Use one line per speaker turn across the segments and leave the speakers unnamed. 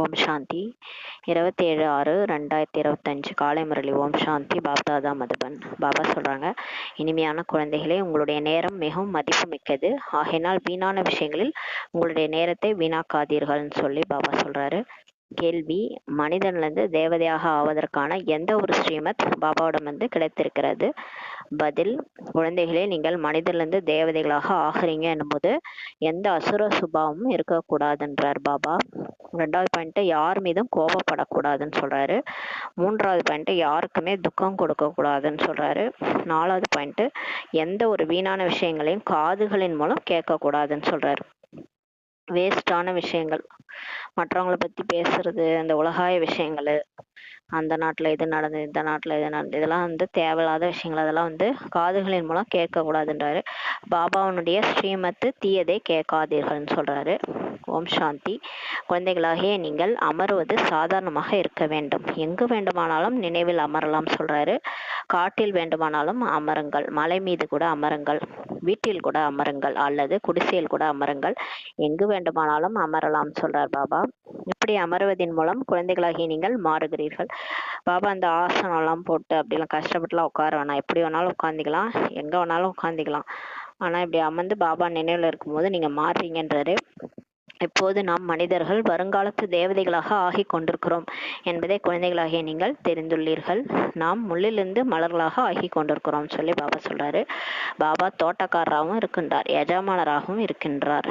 ஓம் சாந்தி 27/6/2025 காலை முரளி. ஓம் சாந்தி. பாப்தாதா மதுபன். பாபா சொல்கிறாங்க, இனிமையான குழந்தைகளே, உங்களுடைய நேரம் மிகவும் மதிப்பு மிக்கது. ஆகையினால் வீணான விஷயங்களில் உங்களுடைய நேரத்தை வீணாக்காதீர்கள்னு சொல்லி பாபா சொல்கிறாரு. கேள்வி: மனிதன்லேருந்து தேவதையாக ஆவதற்கான எந்த ஒரு ஸ்ரீமத் பாபாவிடம் கிடைத்திருக்கிறது? பதில்: குழந்தைகளே, நீங்கள் மனிதன்லேருந்து தேவதைகளாக ஆகிறீங்க என்னும்போது எந்த அசுர சுபாவமும் இருக்கக்கூடாதுன்றார் பாபா. 2வது பாயிண்ட், யார் மீதும் கோபப்படக்கூடாதுன்னு சொல்றாரு. 3வது பாயிண்ட், யாருக்குமே துக்கம் கொடுக்க கூடாதுன்னு சொல்றாரு. 4வது பாயிண்ட், எந்த ஒரு வீணான விஷயங்களையும் காதுகளின் மூலம் கேட்கக்கூடாதுன்னு சொல்றாரு. வேஸ்டான விஷயங்கள், மற்றவங்களை பத்தி பேசுறது, அந்த உலகாய விஷயங்கள், அந்த நாட்டில் இது நடந்தது, இந்த நாட்டில் இது நடந்தது, இதெல்லாம் தேவையில்லாத விஷயங்கள், அதெல்லாம் காதுகளின் மூலம் கேட்கக்கூடாதுன்றாரு. பாபாவனுடைய ஸ்ரீமத்து தீயதை கேட்காதீர்கள்னு சொல்றாரு. ஓம் சாந்தி. குழந்தைகளாகிய நீங்கள் அமருவது சாதாரணமாக இருக்க வேண்டும். எங்கு வேண்டுமானாலும் நினைவில் அமரலாம் சொல்றாரு. காட்டில் வேண்டுமானாலும் அமருங்கள், மலை மீது கூட அமருங்கள், வீட்டில் கூட அமருங்கள், அல்லது குடிசையில் கூட அமருங்கள், எங்கு வேண்டுமானாலும் அமரலாம் சொல்றார் பாபா. இப்படி அமருவதன் மூலம் குழந்தைகளாகிய நீங்கள் மாறுகிறீர்கள். பாபா அந்த ஆசனம்லாம் போட்டு அப்படிலாம் கஷ்டப்பட்டுலாம் உட்கார வேணாம், எப்படி வேணாலும் உட்காந்துக்கலாம், எங்க வேணாலும் உட்காந்துக்கலாம். ஆனா இப்படி அமர்ந்து பாபா நினைவுல இருக்கும்போது நீங்க மாறுறீங்கன்றாரு. இப்போது நாம் மனிதர்கள் வருங்காலத்து தேவதைகளாக ஆகிக் கொண்டிருக்கிறோம் என்பதை குழந்தைகளாகிய நீங்கள் தெரிந்துள்ளீர்கள். நாம் முள்ளிலிருந்து மலர்களாக ஆகி கொண்டிருக்கிறோம் சொல்லி பாபா சொல்றாரு. பாபா தோட்டக்காரராகவும் இருக்கின்றார், எஜமானராகவும் இருக்கின்றார்.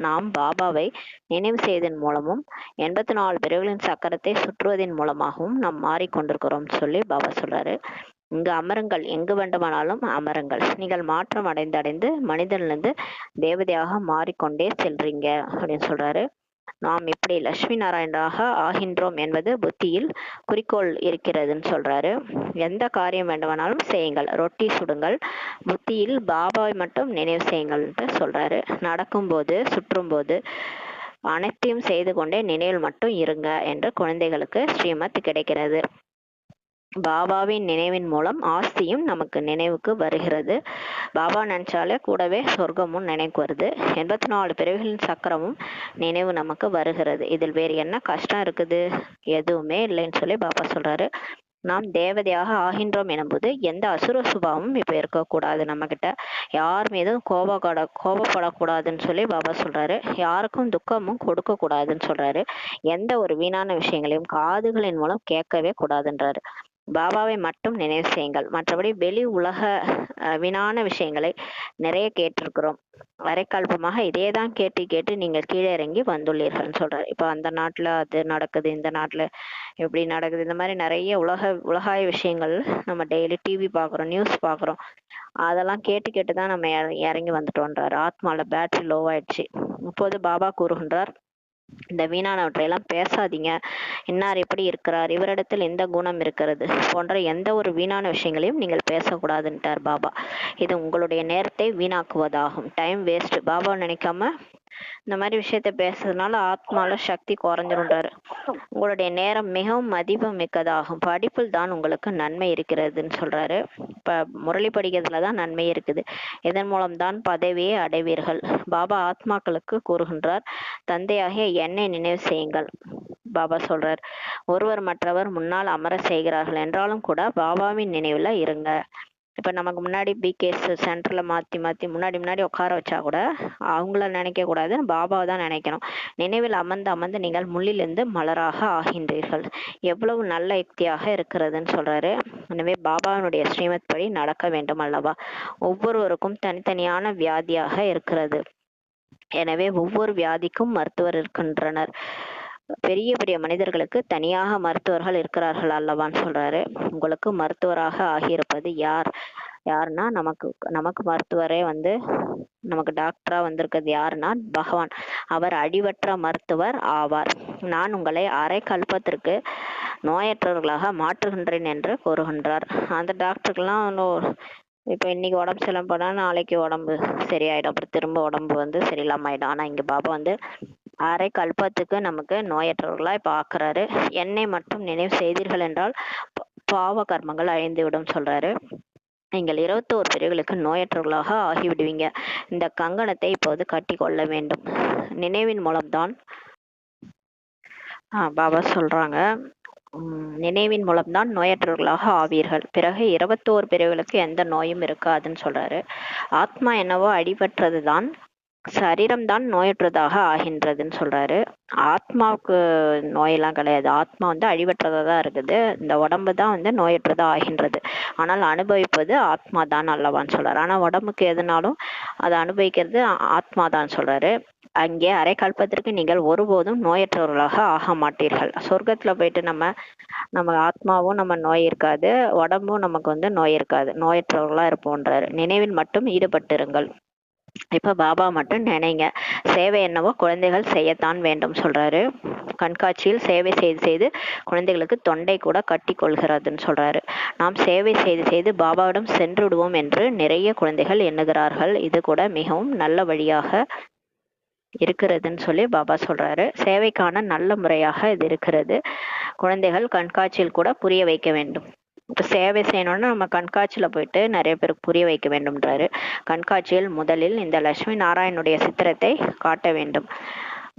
நாம் பாபாவை நினைவு செய்வதன் மூலமும் 84 பிறவிகளின் சக்கரத்தை சுற்றுவதன் மூலமாகவும் நாம் மாறிக்கொண்டிருக்கிறோம் சொல்லி பாபா சொல்றாரு. இங்கு அமருங்கள், எங்கு வேண்டுமானாலும் அமருங்கள். நீங்கள் மாற்றம் அடைந்து மனிதனிலிருந்து தேவதையாக மாறிக்கொண்டே செல்றீங்க அப்படின்னு சொல்றாரு. நாம் இப்படி லட்சுமி நாராயணராக ஆகின்றோம் என்பது புத்தியில் குறிக்கோள் இருக்கிறதுன்னு சொல்றாரு. எந்த காரியம் வேண்டுமானாலும் செய்யுங்கள், ரொட்டி சுடுங்கள், புத்தியில் பாபாவை மட்டும் நினைவு செய்யுங்கள்ன்ட்டு சொல்றாரு. நடக்கும்போது, சுற்றும்போது அனைத்தையும் செய்து கொண்டே நினைவில் மட்டும் இருங்க என்று குழந்தைகளுக்கு ஸ்ரீமத் கிடைக்கிறது. பாபாவின் நினைவின் மூலம் ஆஸ்தியும் நமக்கு நினைவுக்கு வருகிறது. பாபா நினைச்சாலே கூடவே சொர்க்கமும் நினைவுக்கு வருது. 84 பிறவிகளின் சக்கரமும் நினைவு நமக்கு வருகிறது. இதில் வேறு என்ன கஷ்டம் இருக்குது? எதுவுமே இல்லைன்னு சொல்லி பாபா சொல்றாரு. நாம் தேவதையாக ஆகின்றோம் எனும்போது எந்த அசுர சுபாவமும் இப்ப இருக்கக்கூடாது. நம்ம கிட்ட யார் மீதும் கோபப்படக்கூடாதுன்னு சொல்லி பாபா சொல்றாரு. யாருக்கும் துக்கமும் கொடுக்க கூடாதுன்னு சொல்றாரு. எந்த ஒரு வீணான விஷயங்களையும் காதுகளின் மூலம் கேட்கவே கூடாதுன்றாரு. பாபாவை மட்டும் நினைவு செய்யுங்கள். மற்றபடி வெளி உலக வீணான விஷயங்களை நிறைய கேட்டிருக்கிறோம். வரைக்கல்பமாக இதே தான் கேட்டு கேட்டு நீங்கள் கீழே இறங்கி வந்துள்ளீர்கள்னு சொல்றாரு. இப்போ அந்த நாட்டுல அது நடக்குது, இந்த நாட்டுல எப்படி நடக்குது, இந்த மாதிரி நிறைய உலகாய விஷயங்கள் நம்ம டெய்லி டிவி பார்க்குறோம், நியூஸ் பார்க்குறோம். அதெல்லாம் கேட்டு கேட்டு தான் நம்ம இறங்கி வந்துட்டோன்றாரு. ஆத்மால பேட்டரி லோ ஆயிடுச்சு. இப்போது பாபா கூறுகின்றார், இந்த வீணானவற்றையெல்லாம் பேசாதீங்க. இன்னார் எப்படி இருக்கிறார், இவரிடத்தில் எந்த குணம் இருக்கிறது போன்ற எந்த ஒரு வீணான விஷயங்களையும் நீங்கள் பேசக்கூடாதுன்ட்டார் பாபா. இது உங்களுடைய நேரத்தை வீணாக்குவதாகும், டைம் வேஸ்ட். பாபா நினைக்காம இந்த மாதிரி விஷயத்த பேசுறதுனால ஆத்மால சக்தி குறைஞ்சிருன்றாரு. உங்களுடைய நேரம் மிகவும் மதிப்பு மிக்கதாகும். படிப்பில் தான் உங்களுக்கு நன்மை இருக்கிறதுன்னு சொல்றாரு. இப்ப முரளி படிக்கிறதுல தான் நன்மை இருக்குது. இதன் மூலம் தான் பதவியை அடைவீர்கள். பாபா ஆத்மாக்களுக்கு கூறுகின்றார், தந்தையாகிய என்னை நினைவு செய்யுங்கள். பாபா சொல்றார், ஒருவர் மற்றவர் முன்னால் அமர செய்கிறார்கள் என்றாலும் கூட பாபாவின் நினைவுல இருங்க. இப்ப நமக்கு முன்னாடி பிகேஸ் சென்டர்ல மாத்தி முன்னாடி உட்கார வச்சா கூட அவங்கள நினைக்க கூடாது, பாபாவை தான் நினைக்கணும். நினைவில் அமர்ந்து நீங்கள் முள்ளிலிருந்து மலராக ஆகின்றீர்கள். எவ்வளவு நல்ல யுக்தியாக இருக்கிறதுன்னு சொல்றாரு. எனவே பாபாவினுடைய ஸ்ரீமத் படி நடக்க வேண்டும் அல்லவா? ஒவ்வொருவருக்கும் தனித்தனியான வியாதியாக இருக்கிறது. எனவே ஒவ்வொரு வியாதிக்கும் மருத்துவர் இருக்கின்றனர். பெரிய பெரிய மனிதர்களுக்கு தனியாக மருத்துவர்கள் இருக்கிறார்கள் அல்லவான்னு சொல்றாரு. உங்களுக்கு மருத்துவராக ஆகியிருப்பது யாருன்னா நமக்கு மருத்துவரே நமக்கு டாக்டரா வந்திருக்கிறது யாருன்னா பகவான். அவர் அழிவற்ற மருத்துவர் ஆவார். நான் உங்களை அரை கல்பத்திற்கு நோயற்றவர்களாக மாற்றுகின்றேன் என்று கூறுகின்றார். அந்த டாக்டருக்கெல்லாம் இப்போ இன்னைக்கு உடம்பு சரியில்லாம போனா நாளைக்கு உடம்பு சரியாயிடும், அப்புறம் திரும்ப உடம்பு சரியில்லாம ஆயிடும். ஆனா இங்க பாபா அரை கல்பத்துக்கு நமக்கு நோயற்றவர்களா இப்ப ஆக்குறாரு. என்னை மட்டும் நினைவு செய்தீர்கள் என்றால் பாவ கர்மங்கள் அழிந்துவிடும் சொல்றாரு. நீங்கள் 21 பிறவிகளுக்கு நோயற்றவர்களாக ஆகிவிடுவீங்க. இந்த கங்கணத்தை இப்போது கட்டி கொள்ள வேண்டும். நினைவின் மூலம்தான் பாபா சொல்றாங்க, நினைவின் மூலம்தான் நோயற்றவர்களாக ஆவீர்கள். பிறகு 21 பிறவிகளுக்கு எந்த நோயும் இருக்காதுன்னு சொல்றாரு. ஆத்மா என்னவோ அடிபட்டதுதான், சரீரம்தான் நோயற்றதாக ஆகின்றதுன்னு சொல்றாரு. ஆத்மாவுக்கு நோயெல்லாம் கிடையாது. ஆத்மா வந்து அழிவற்றதா தான் இருக்குது. இந்த உடம்பு தான் வந்து நோயற்றதா ஆகின்றது. ஆனால் அனுபவிப்பது ஆத்மா தான் அல்லவான்னு சொல்றாரு. ஆனா உடம்புக்கு எதுனாலும் அதை அனுபவிக்கிறது ஆத்மா தான் சொல்றாரு. அங்கே அரை கல்பத்திற்கு நீங்கள் ஒருபோதும் நோயற்றவர்களாக ஆக மாட்டீர்கள். சொர்க்கத்துல போயிட்டு நம்ம ஆத்மாவும் நம்ம நோய் இருக்காது, உடம்பும் நமக்கு வந்து நோய் இருக்காது, நோயற்றவர்களா இருப்போன்றாரு. நினைவில் மட்டும் ஈடுபட்டிருங்கள். இப்ப பாபா மட்டும் நினைங்க. சேவை என்னவோ குழந்தைகள் செய்யத்தான் வேண்டும் சொல்றாரு. கண்காட்சியில் சேவை செய்து செய்து குழந்தைகளுக்கு தொண்டை கூட கட்டி கொள்கிறதுன்னு சொல்றாரு. நாம் சேவை செய்து செய்து பாபாவிடம் சென்று விடுவோம் என்று நிறைய குழந்தைகள் எண்ணுகிறார்கள். இது கூட மிகவும் நல்ல வழியாக இருக்கிறதுன்னு சொல்லி பாபா சொல்றாரு. சேவைக்கான நல்ல முறையாக இது இருக்கிறது. குழந்தைகள் கண்காட்சியில் கூட புரிய வைக்க வேண்டும். இப்ப சேவை செய்யணும்னா நம்ம கண்காட்சியில போயிட்டு நிறைய பேருக்கு புரிய வைக்க வேண்டும்ன்றாரு. கண்காட்சியில் முதலில் இந்த லட்சுமி நாராயணுடைய சித்திரத்தை காட்ட வேண்டும்.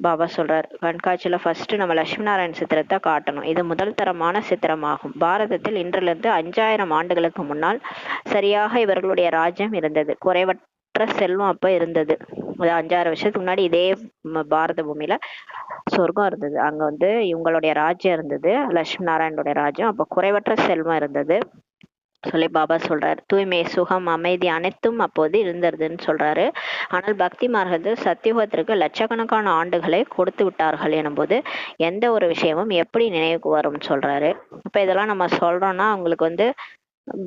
பாபா சொல்றார், கண்காட்சியில ஃபர்ஸ்ட் நம்ம லட்சுமி நாராயண் சித்திரத்தை காட்டணும். இது முதல் தரமான சித்திரமாகும். பாரதத்தில் இன்றிலிருந்து 5000 ஆண்டுகளுக்கு முன்னால் சரியாக இவர்களுடைய ராஜ்யம் இருந்தது. குறைவற்ற செல்வம் அப்ப இருந்தது. 5000 வருஷத்துக்கு முன்னாடி இதே பாரத பூமியில சொர்க்கம் இருந்தது. அங்க வந்து இவங்களுடைய ராஜ்யம் இருந்தது, லட்சுமி நாராயணுடைய ராஜ்யம். அப்ப குறைவற்ற செல்வம் இருந்தது சொல்லி பாபா சொல்றாரு. தூய்மை, சுகம், அமைதி அனைத்தும் அப்போது இருந்ததுன்னு சொல்றாரு. ஆனால் பக்தி மார்க்கத்தில் சத்தியுகத்திற்கு லட்சக்கணக்கான ஆண்டுகளை கொடுத்து விட்டார்கள் எனும்போது எந்த ஒரு விஷயமும் எப்படி நினைவுக்கு வரும்னு சொல்றாரு. இப்ப இதெல்லாம் நம்ம சொல்றோம்னா அவங்களுக்கு வந்து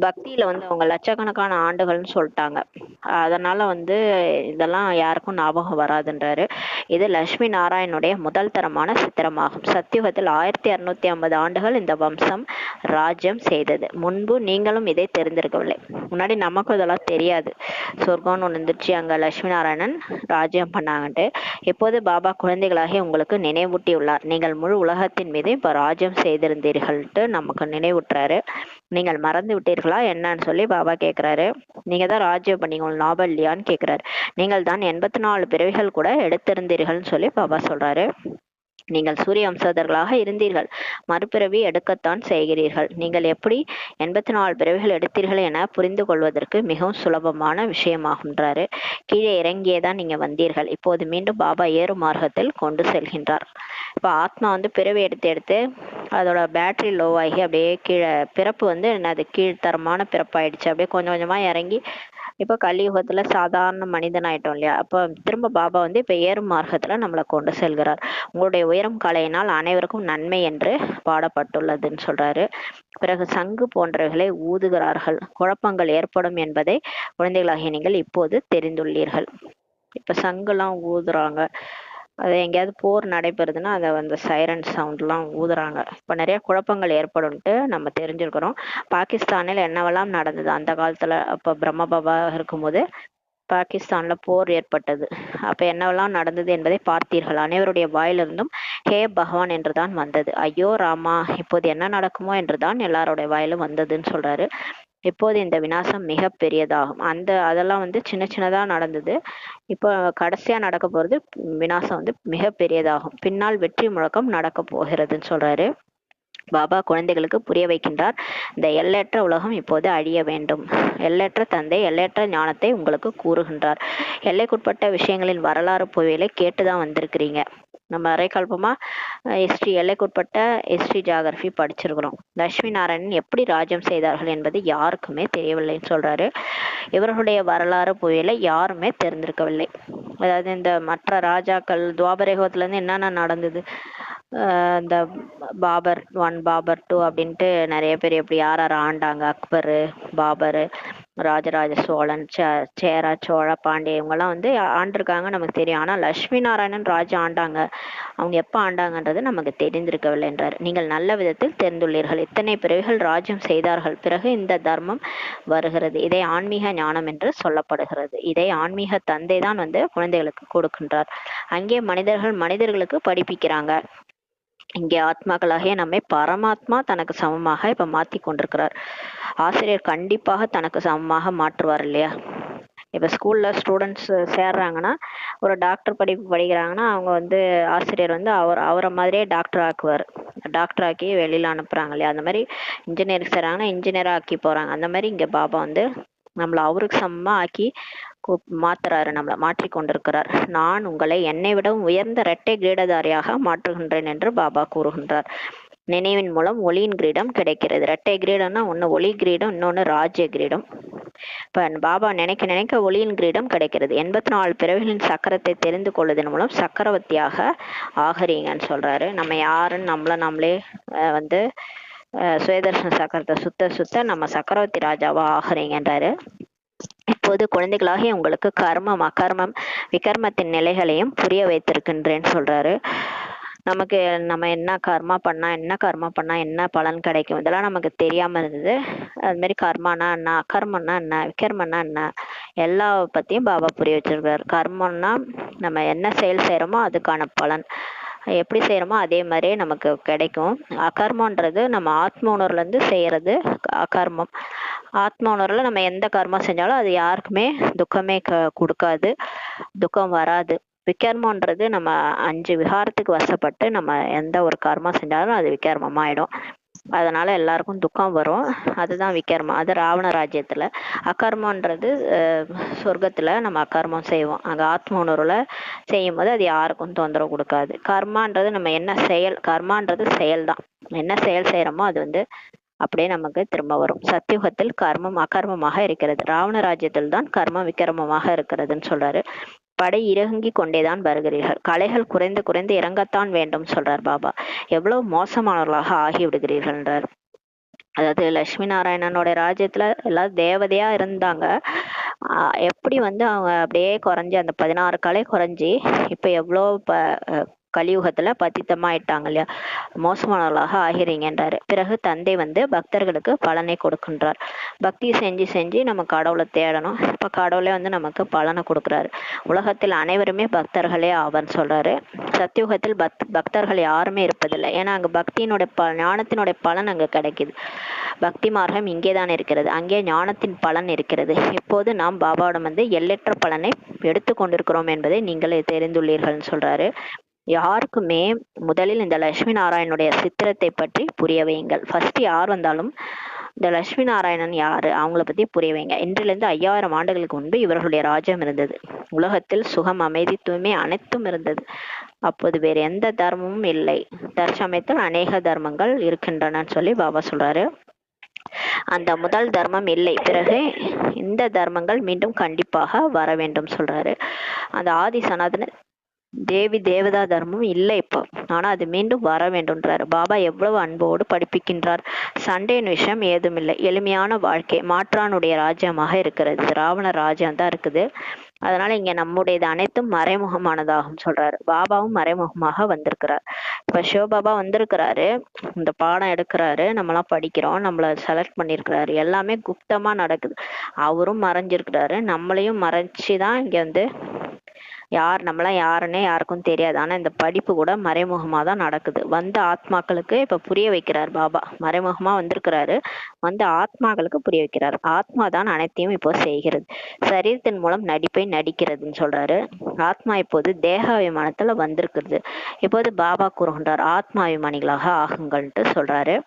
பக்தியில வந்து அவங்க லட்சக்கணக்கான ஆண்டுகள்னு சொல்லிட்டாங்க. அதனால வந்து இதெல்லாம் யாருக்கும் ஞாபகம் வராதுன்றாரு. இது லட்சுமி நாராயணுடைய முதல் தரமான சித்திரமாகும். சத்தியுகத்தில் 1650 ஆண்டுகள் இந்த வம்சம் ராஜ்யம் செய்தது. முன்பு நீங்களும் இதை தெரிந்திருக்கவில்லை. முன்னாடி நமக்கும் இதெல்லாம் தெரியாது. சொர்க்கம்னு ஒன்று இருந்துச்சு, அங்க லட்சுமி நாராயணன் ராஜ்யம் பண்ணாங்கன்ட்டு. இப்போது பாபா குழந்தைகளாகி உங்களுக்கு நினைவூட்டியுள்ளார். நீங்கள் முழு உலகத்தின் மீது இப்ப ராஜ்யம் செய்திருந்தீர்கள்ட்டு நமக்கு நினைவூட்டுறாரு. நீங்கள் மறந்து விட்டீர்களா என்னன்னு சொல்லி பாபா கேட்கிறாரு. நீங்க தான் ராஜ்யம் பண்ணீங்க, உங்களுக்கு ஞாபகம் இல்லையான்னு கேட்கிறாரு. நீங்கள் தான் 84 பிறவிகள் கூட எடுத்திருந்தீர்கள்னு சொல்லி பாபா சொல்றாரு. நீங்கள் சூரிய வம்சதர்களாக இருந்தீர்கள், மறுபிறவி எடுக்கத்தான் செய்கிறீர்கள். நீங்கள் எப்படி 84 பிறவிகள் எடுத்தீர்கள் என புரிந்து கொள்வதற்கு மிகவும் சுலபமான விஷயமாகுன்றாரு. கீழே இறங்கியேதான் நீங்க வந்தீர்கள். இப்போது மீண்டும் பாபா ஏறு மார்க்கத்தில் கொண்டு செல்கின்றார். இப்ப ஆத்மா வந்து பிறவி எடுத்து எடுத்து அதோட பேட்டரி லோ ஆகி அப்படியே கீழே பிறப்பு வந்து அது கீழ்த்தரமான பிறப்பாயிடுச்சு. அப்படியே கொஞ்சம் கொஞ்சமா இறங்கி இப்ப கலியுகத்துல சாதாரண மனிதன் ஆயிட்டோம் இல்லையா. அப்ப திரும்ப பாபா வந்து இப்ப ஏறும் மார்க்கத்துல நம்மளை கொண்டு செல்கிறார். உங்களுடைய உயரம் கலையினால் அனைவருக்கும் நன்மை என்று பாடப்பட்டுள்ளதுன்னு சொல்றாரு. பிறகு சங்கு போன்றவைகளை ஊதுகிறார்கள். குழப்பங்கள் ஏற்படும் என்பதை குழந்தைகளாகிய நீங்கள் இப்போது தெரிந்துள்ளீர்கள். இப்ப சங்குலாம் ஊதுறாங்க. அது எங்கேயாவது போர் நடைபெறுதுன்னா அதை அந்த சைரன் சவுண்ட்லாம் ஊதுறாங்க. இப்போ நிறைய குழப்பங்கள் ஏற்படும்ட்டு நம்ம தெரிஞ்சிருக்கிறோம். பாகிஸ்தானில் என்னவெல்லாம் நடந்தது அந்த காலத்துல, அப்போ பிரம்ம பாபா இருக்கும்போது பாகிஸ்தான்ல போர் ஏற்பட்டது. அப்ப என்னவெல்லாம் நடந்தது என்பதை பார்த்தீர்கள். அனைவருடைய வாயிலிருந்தும் ஹே பகவான் என்றுதான் வந்தது. ஐயோ ராமா, இப்போது என்ன நடக்குமோ என்றுதான் எல்லாருடைய வாயிலும் வந்ததுன்னு சொல்றாரு. இப்போது இந்த விநாசம் மிக பெரியதாகும். அதெல்லாம் வந்து சின்ன சின்னதா நடந்தது. இப்போ கடைசியா நடக்க போறது விநாசம் வந்து மிக பெரியதாகும். பின்னால் வெற்றி முழக்கம் நடக்க போகிறதுன்னு சொல்றாரு. பாபா குழந்தைகளுக்கு புரிய வைக்கின்றார். இந்த எல்லையற்ற உலகம் இப்போது அழிய வேண்டும். எல்லையற்ற தந்தை எல்லையற்ற ஞானத்தை உங்களுக்கு கூறுகின்றார். எல்லைக்குட்பட்ட விஷயங்களின் வரலாறு புவியில கேட்டுதான் வந்திருக்கிறீங்க. நம்ம அரைக்கல்பமா ஹிஸ்டரி, எல்லைக்குட்பட்ட ஹிஸ்டரி ஜியாகிரபி படிச்சிருக்கிறோம். லட்சுமி நாராயணன் எப்படி ராஜ்யம் செய்தார்கள் என்பது யாருக்குமே தெரியவில்லைன்னு சொல்றாரு. இவர்களுடைய வரலாறு புவியில யாருமே தெரிந்திருக்கவில்லை. அதாவது இந்த மற்ற ராஜாக்கள் துவாபரயுகத்துல இருந்து என்னென்ன நடந்தது, இந்த பாபர் 1, பாபர் 2 அப்படின்ட்டு நிறைய பேர் எப்படி யார் யார் ஆண்டாங்க, அக்பரு, பாபரு, ராஜராஜ சோழன், சேரா, சோழ, பாண்டிய இவங்கெல்லாம் வந்து ஆண்டிருக்காங்க, நமக்கு தெரியும். ஆனா லட்சுமி நாராயணன் ராஜா ஆண்டாங்க. அவங்க எப்ப ஆண்டாங்கன்றது நமக்கு தெரிந்திருக்கவில்லை என்றார். நீங்கள் நல்ல விதத்தில் தெரிந்துள்ளீர்கள். இத்தனை பிறவிகள் ராஜ்யம் செய்தார்கள். பிறகு இந்த தர்மம் வருகிறது. இதை ஆன்மீக ஞானம் என்று சொல்லப்படுகிறது. இதை ஆன்மீக தந்தை தான் வந்து குழந்தைகளுக்கு கொடுக்கின்றார். அங்கே மனிதர்களுக்கு படிப்பிக்கிறாங்க. இங்கே ஆத்மாக்களாகிய நம்மை பரமாத்மா தனக்கு சமமாக இப்ப மாத்தி கொண்டிருக்கிறார். ஆசிரியர் கண்டிப்பாக தனக்கு சமமாக மாற்றுவார் இல்லையா. இப்போ ஸ்கூலில் ஸ்டூடெண்ட்ஸ் சேர்றாங்கன்னா, ஒரு டாக்டர் படிப்பு படிக்கிறாங்கன்னா அவங்க வந்து ஆசிரியர் வந்து அவரை மாதிரியே டாக்டர் ஆக்குவார். டாக்டர் ஆக்கி வெளியில் அனுப்புகிறாங்க இல்லையா, அந்த மாதிரி இன்ஜினியரிங் செய்கிறாங்கன்னா இன்ஜினியராக ஆக்கி போகிறாங்க. அந்த மாதிரி இங்கே பாபா வந்து நம்மளை அவருக்கு சமமாக ஆக்கி மாத்துறாரு, நம்மளை மாற்றி கொண்டிருக்கிறார். நான் உங்களை என்னை விடவும் உயர்ந்த இரட்டை கிரீடதாரியாக மாற்றுகின்றேன் என்று பாபா கூறுகின்றார். நினைவின் மூலம் ஒளியின் கிரீடம் கிடைக்கிறது. இரட்டை கிரீடம்னா ஒன்று ஒளி கிரீடம், இன்னொன்று ராஜ்ய கிரீடம். இப்போ பாபா நினைக்க நினைக்க ஒளியின் கிரீடம் கிடைக்கிறது. 84 பிறவிகளின் சக்கரத்தை தெரிந்து கொள்வதன் மூலம் சக்கரவர்த்தியாக ஆகிறீங்கன்னு சொல்றாரு. நம்ம யாருன்னு நம்மளே வந்து சுயதர்ஷன சக்கரத்தை சுத்த சுத்த நம்ம சக்கரவர்த்தி ராஜாவா ஆகிறீங்கன்றாரு. இப்போது குழந்தைகளாகிய உங்களுக்கு கர்மம், அகர்மம், விகர்மத்தின் நிலைகளையும் புரிய வைத்திருக்கின்றேன்னு சொல்றாரு. நமக்கு நம்ம என்ன கர்மா பண்ணா என்ன பலன் கிடைக்கும், இதெல்லாம் நமக்கு தெரியாம இருந்தது. அது மாதிரி கர்மானா என்ன, அகர்மம்னா என்ன, விகர்மம்னா என்ன, எல்லா பத்தியும் பாபா புரிய வச்சிருக்காரு. கர்மம்னா நம்ம என்ன செயல் செய்யறோமோ அதுக்கான பலன், எப்படி செய்யறோமோ அதே மாதிரியே நமக்கு கிடைக்கும். அகர்மன்றது நம்ம ஆத்ம உணர்வுல இருந்து செய்யறது அகர்மம். ஆத்ம உணர்வுல நம்ம எந்த கர்மம் செஞ்சாலும் அது யாருக்குமே துக்கமே கொடுக்காது, துக்கம் வராது. விகர்மன்றது நம்ம 5 விகாரத்துக்கு வசப்பட்டு நம்ம எந்த ஒரு கர்மம் செஞ்சாலும் அது விகர்மமாயிடும். அதனால எல்லாருக்கும் துக்கம் வரும். அதுதான் விகர்மம். அது ராவண ராஜ்யத்துல. அகர்மன்றது சொர்க்கத்துல நம்ம அகர்மம் செய்வோம். அங்க ஆத்ம உணர்வுல செய்யும் போது அது யாருக்கும் தொந்தரவு கொடுக்காது. கர்மான்றது நம்ம என்ன செயல், கர்மான்றது செயல் தான். என்ன செயல் செய்யறோமோ அது வந்து அப்படியே நமக்கு திரும்ப வரும். சத்தியுகத்தில் கர்மம் அகர்மமாக இருக்கிறது, ராவண ராஜ்யத்தில் தான் கர்மம் விக்கிரமமாக இருக்கிறதுன்னு சொல்றாரு. படை இறங்கி கொண்டேதான் வருகிறீர்கள், கலைகள் குறைந்து குறைந்து இறங்கத்தான் வேண்டும் சொல்றார் பாபா. எவ்வளவு மோசமானவர்களாக ஆகி விடுகிறீர்கள்ன்றார். அதாவது லட்சுமி நாராயணனோட ராஜ்யத்துல எல்லாம் தேவதையா இருந்தாங்க. எப்படி வந்து அவங்க அப்படியே குறைஞ்சி அந்த 16 கலை குறைஞ்சி இப்ப எவ்வளோ கலியுகத்துல பத்தித்தமாயிட்டாங்க இல்லையா, மோசமானவர்களாக ஆகிறீங்கன்றாரு. பிறகு தந்தை வந்து பக்தர்களுக்கு பலனை கொடுக்கின்றார். பக்தி செஞ்சு செஞ்சு நம்ம கடவுளை தேடணும். இப்ப கடவுளே வந்து நமக்கு பலனை கொடுக்குறாரு. உலகத்தில் அனைவருமே பக்தர்களே ஆவர்னு சொல்றாரு. சத்தியுகத்தில் பக்தர்கள் யாருமே இருப்பதில்லை. ஏன்னா அங்க பக்தியினுடைய ஞானத்தினுடைய பலன் அங்க கிடைக்குது. பக்தி மார்க்கம் இங்கேதான் இருக்கிறது, அங்கே ஞானத்தின் பலன் இருக்கிறது. இப்போது நாம் பாபாவிடம் வந்து எல்லையற்ற பலனை எடுத்து கொண்டிருக்கிறோம் என்பதை நீங்கள் தெரிந்துள்ளீர்கள்னு சொல்றாரு. யாருக்குமே முதலில் இந்த லட்சுமி நாராயணனுடைய சித்திரத்தை பற்றி புரிய வையுங்கள். ஃபர்ஸ்ட் யார் வந்தாலும் இந்த லட்சுமி நாராயணன் யாரு அவங்கள பத்தி புரிய வைங்க. இன்றிலிருந்து 5000 ஆண்டுகளுக்கு முன்பு இவர்களுடைய ராஜ்யம் இருந்தது. உலகத்தில் சுகம், அமைதி, தூய்மை அனைத்தும் இருந்தது. அப்போது வேறு எந்த தர்மமும் இல்லை. தற்சமயத்தில் அநேக தர்மங்கள் இருக்கின்றனன்னு சொல்லி பாபா சொல்றாரு. அந்த முதல் தர்மம் இல்லை, பிறகு இந்த தர்மங்கள் மீண்டும் கண்டிப்பாக வர வேண்டும் சொல்றாரு. அந்த ஆதி சனாதன தேவி தேவதா தர்மம் இல்லை இப்போ, ஆனா அது மீண்டும் வர வேண்டும்ன்றாரு. பாபா எவ்வளவு அன்போடு படிப்பிக்கின்றார். சண்டையின் விஷயம் ஏதும் இல்லை, எளிமையான வாழ்க்கை மாற்றானுடைய ராஜ்யமாக இருக்கிறது. ராவண ராஜ்யம் தான் இருக்குது. அதனால இங்க நம்முடையது அனைத்தும் மறைமுகமானதாகும் சொல்றாரு. பாபாவும் மறைமுகமாக வந்திருக்கிறார். இப்ப சிவபாபா வந்திருக்கிறாரு, இந்த பாடம் எடுக்கிறாரு, நம்மளாம் படிக்கிறோம், நம்மள செலக்ட் பண்ணிருக்கிறாரு. எல்லாமே குப்தமா நடக்குது. அவரும் மறைஞ்சிருக்கிறாரு, நம்மளையும் மறைச்சுதான் இங்க வந்து நம்மளாம் யாருன்னே யாருக்கும் தெரியாது. ஆனா இந்த படிப்பு கூட மறைமுகமா தான் நடக்குது. வந்த ஆத்மாக்களுக்கு இப்ப புரிய வைக்கிறார் பாபா. மறைமுகமா வந்திருக்கிறாரு, வந்து ஆத்மாக்களுக்கு புரிய வைக்கிறார். ஆத்மா தான் அனைத்தையும் இப்போ செய்கிறது, சரீரத்தின் மூலம் நடிப்பை நடிக்கிறதுன்னு சொல்றாரு. ஆத்மா இப்போது தேகாபிமானத்துல வந்திருக்கிறது. இப்போது பாபா கூறுகின்றார், ஆத்மாபிமானிகளாக ஆகுங்கள்ட்டு சொல்றாரு.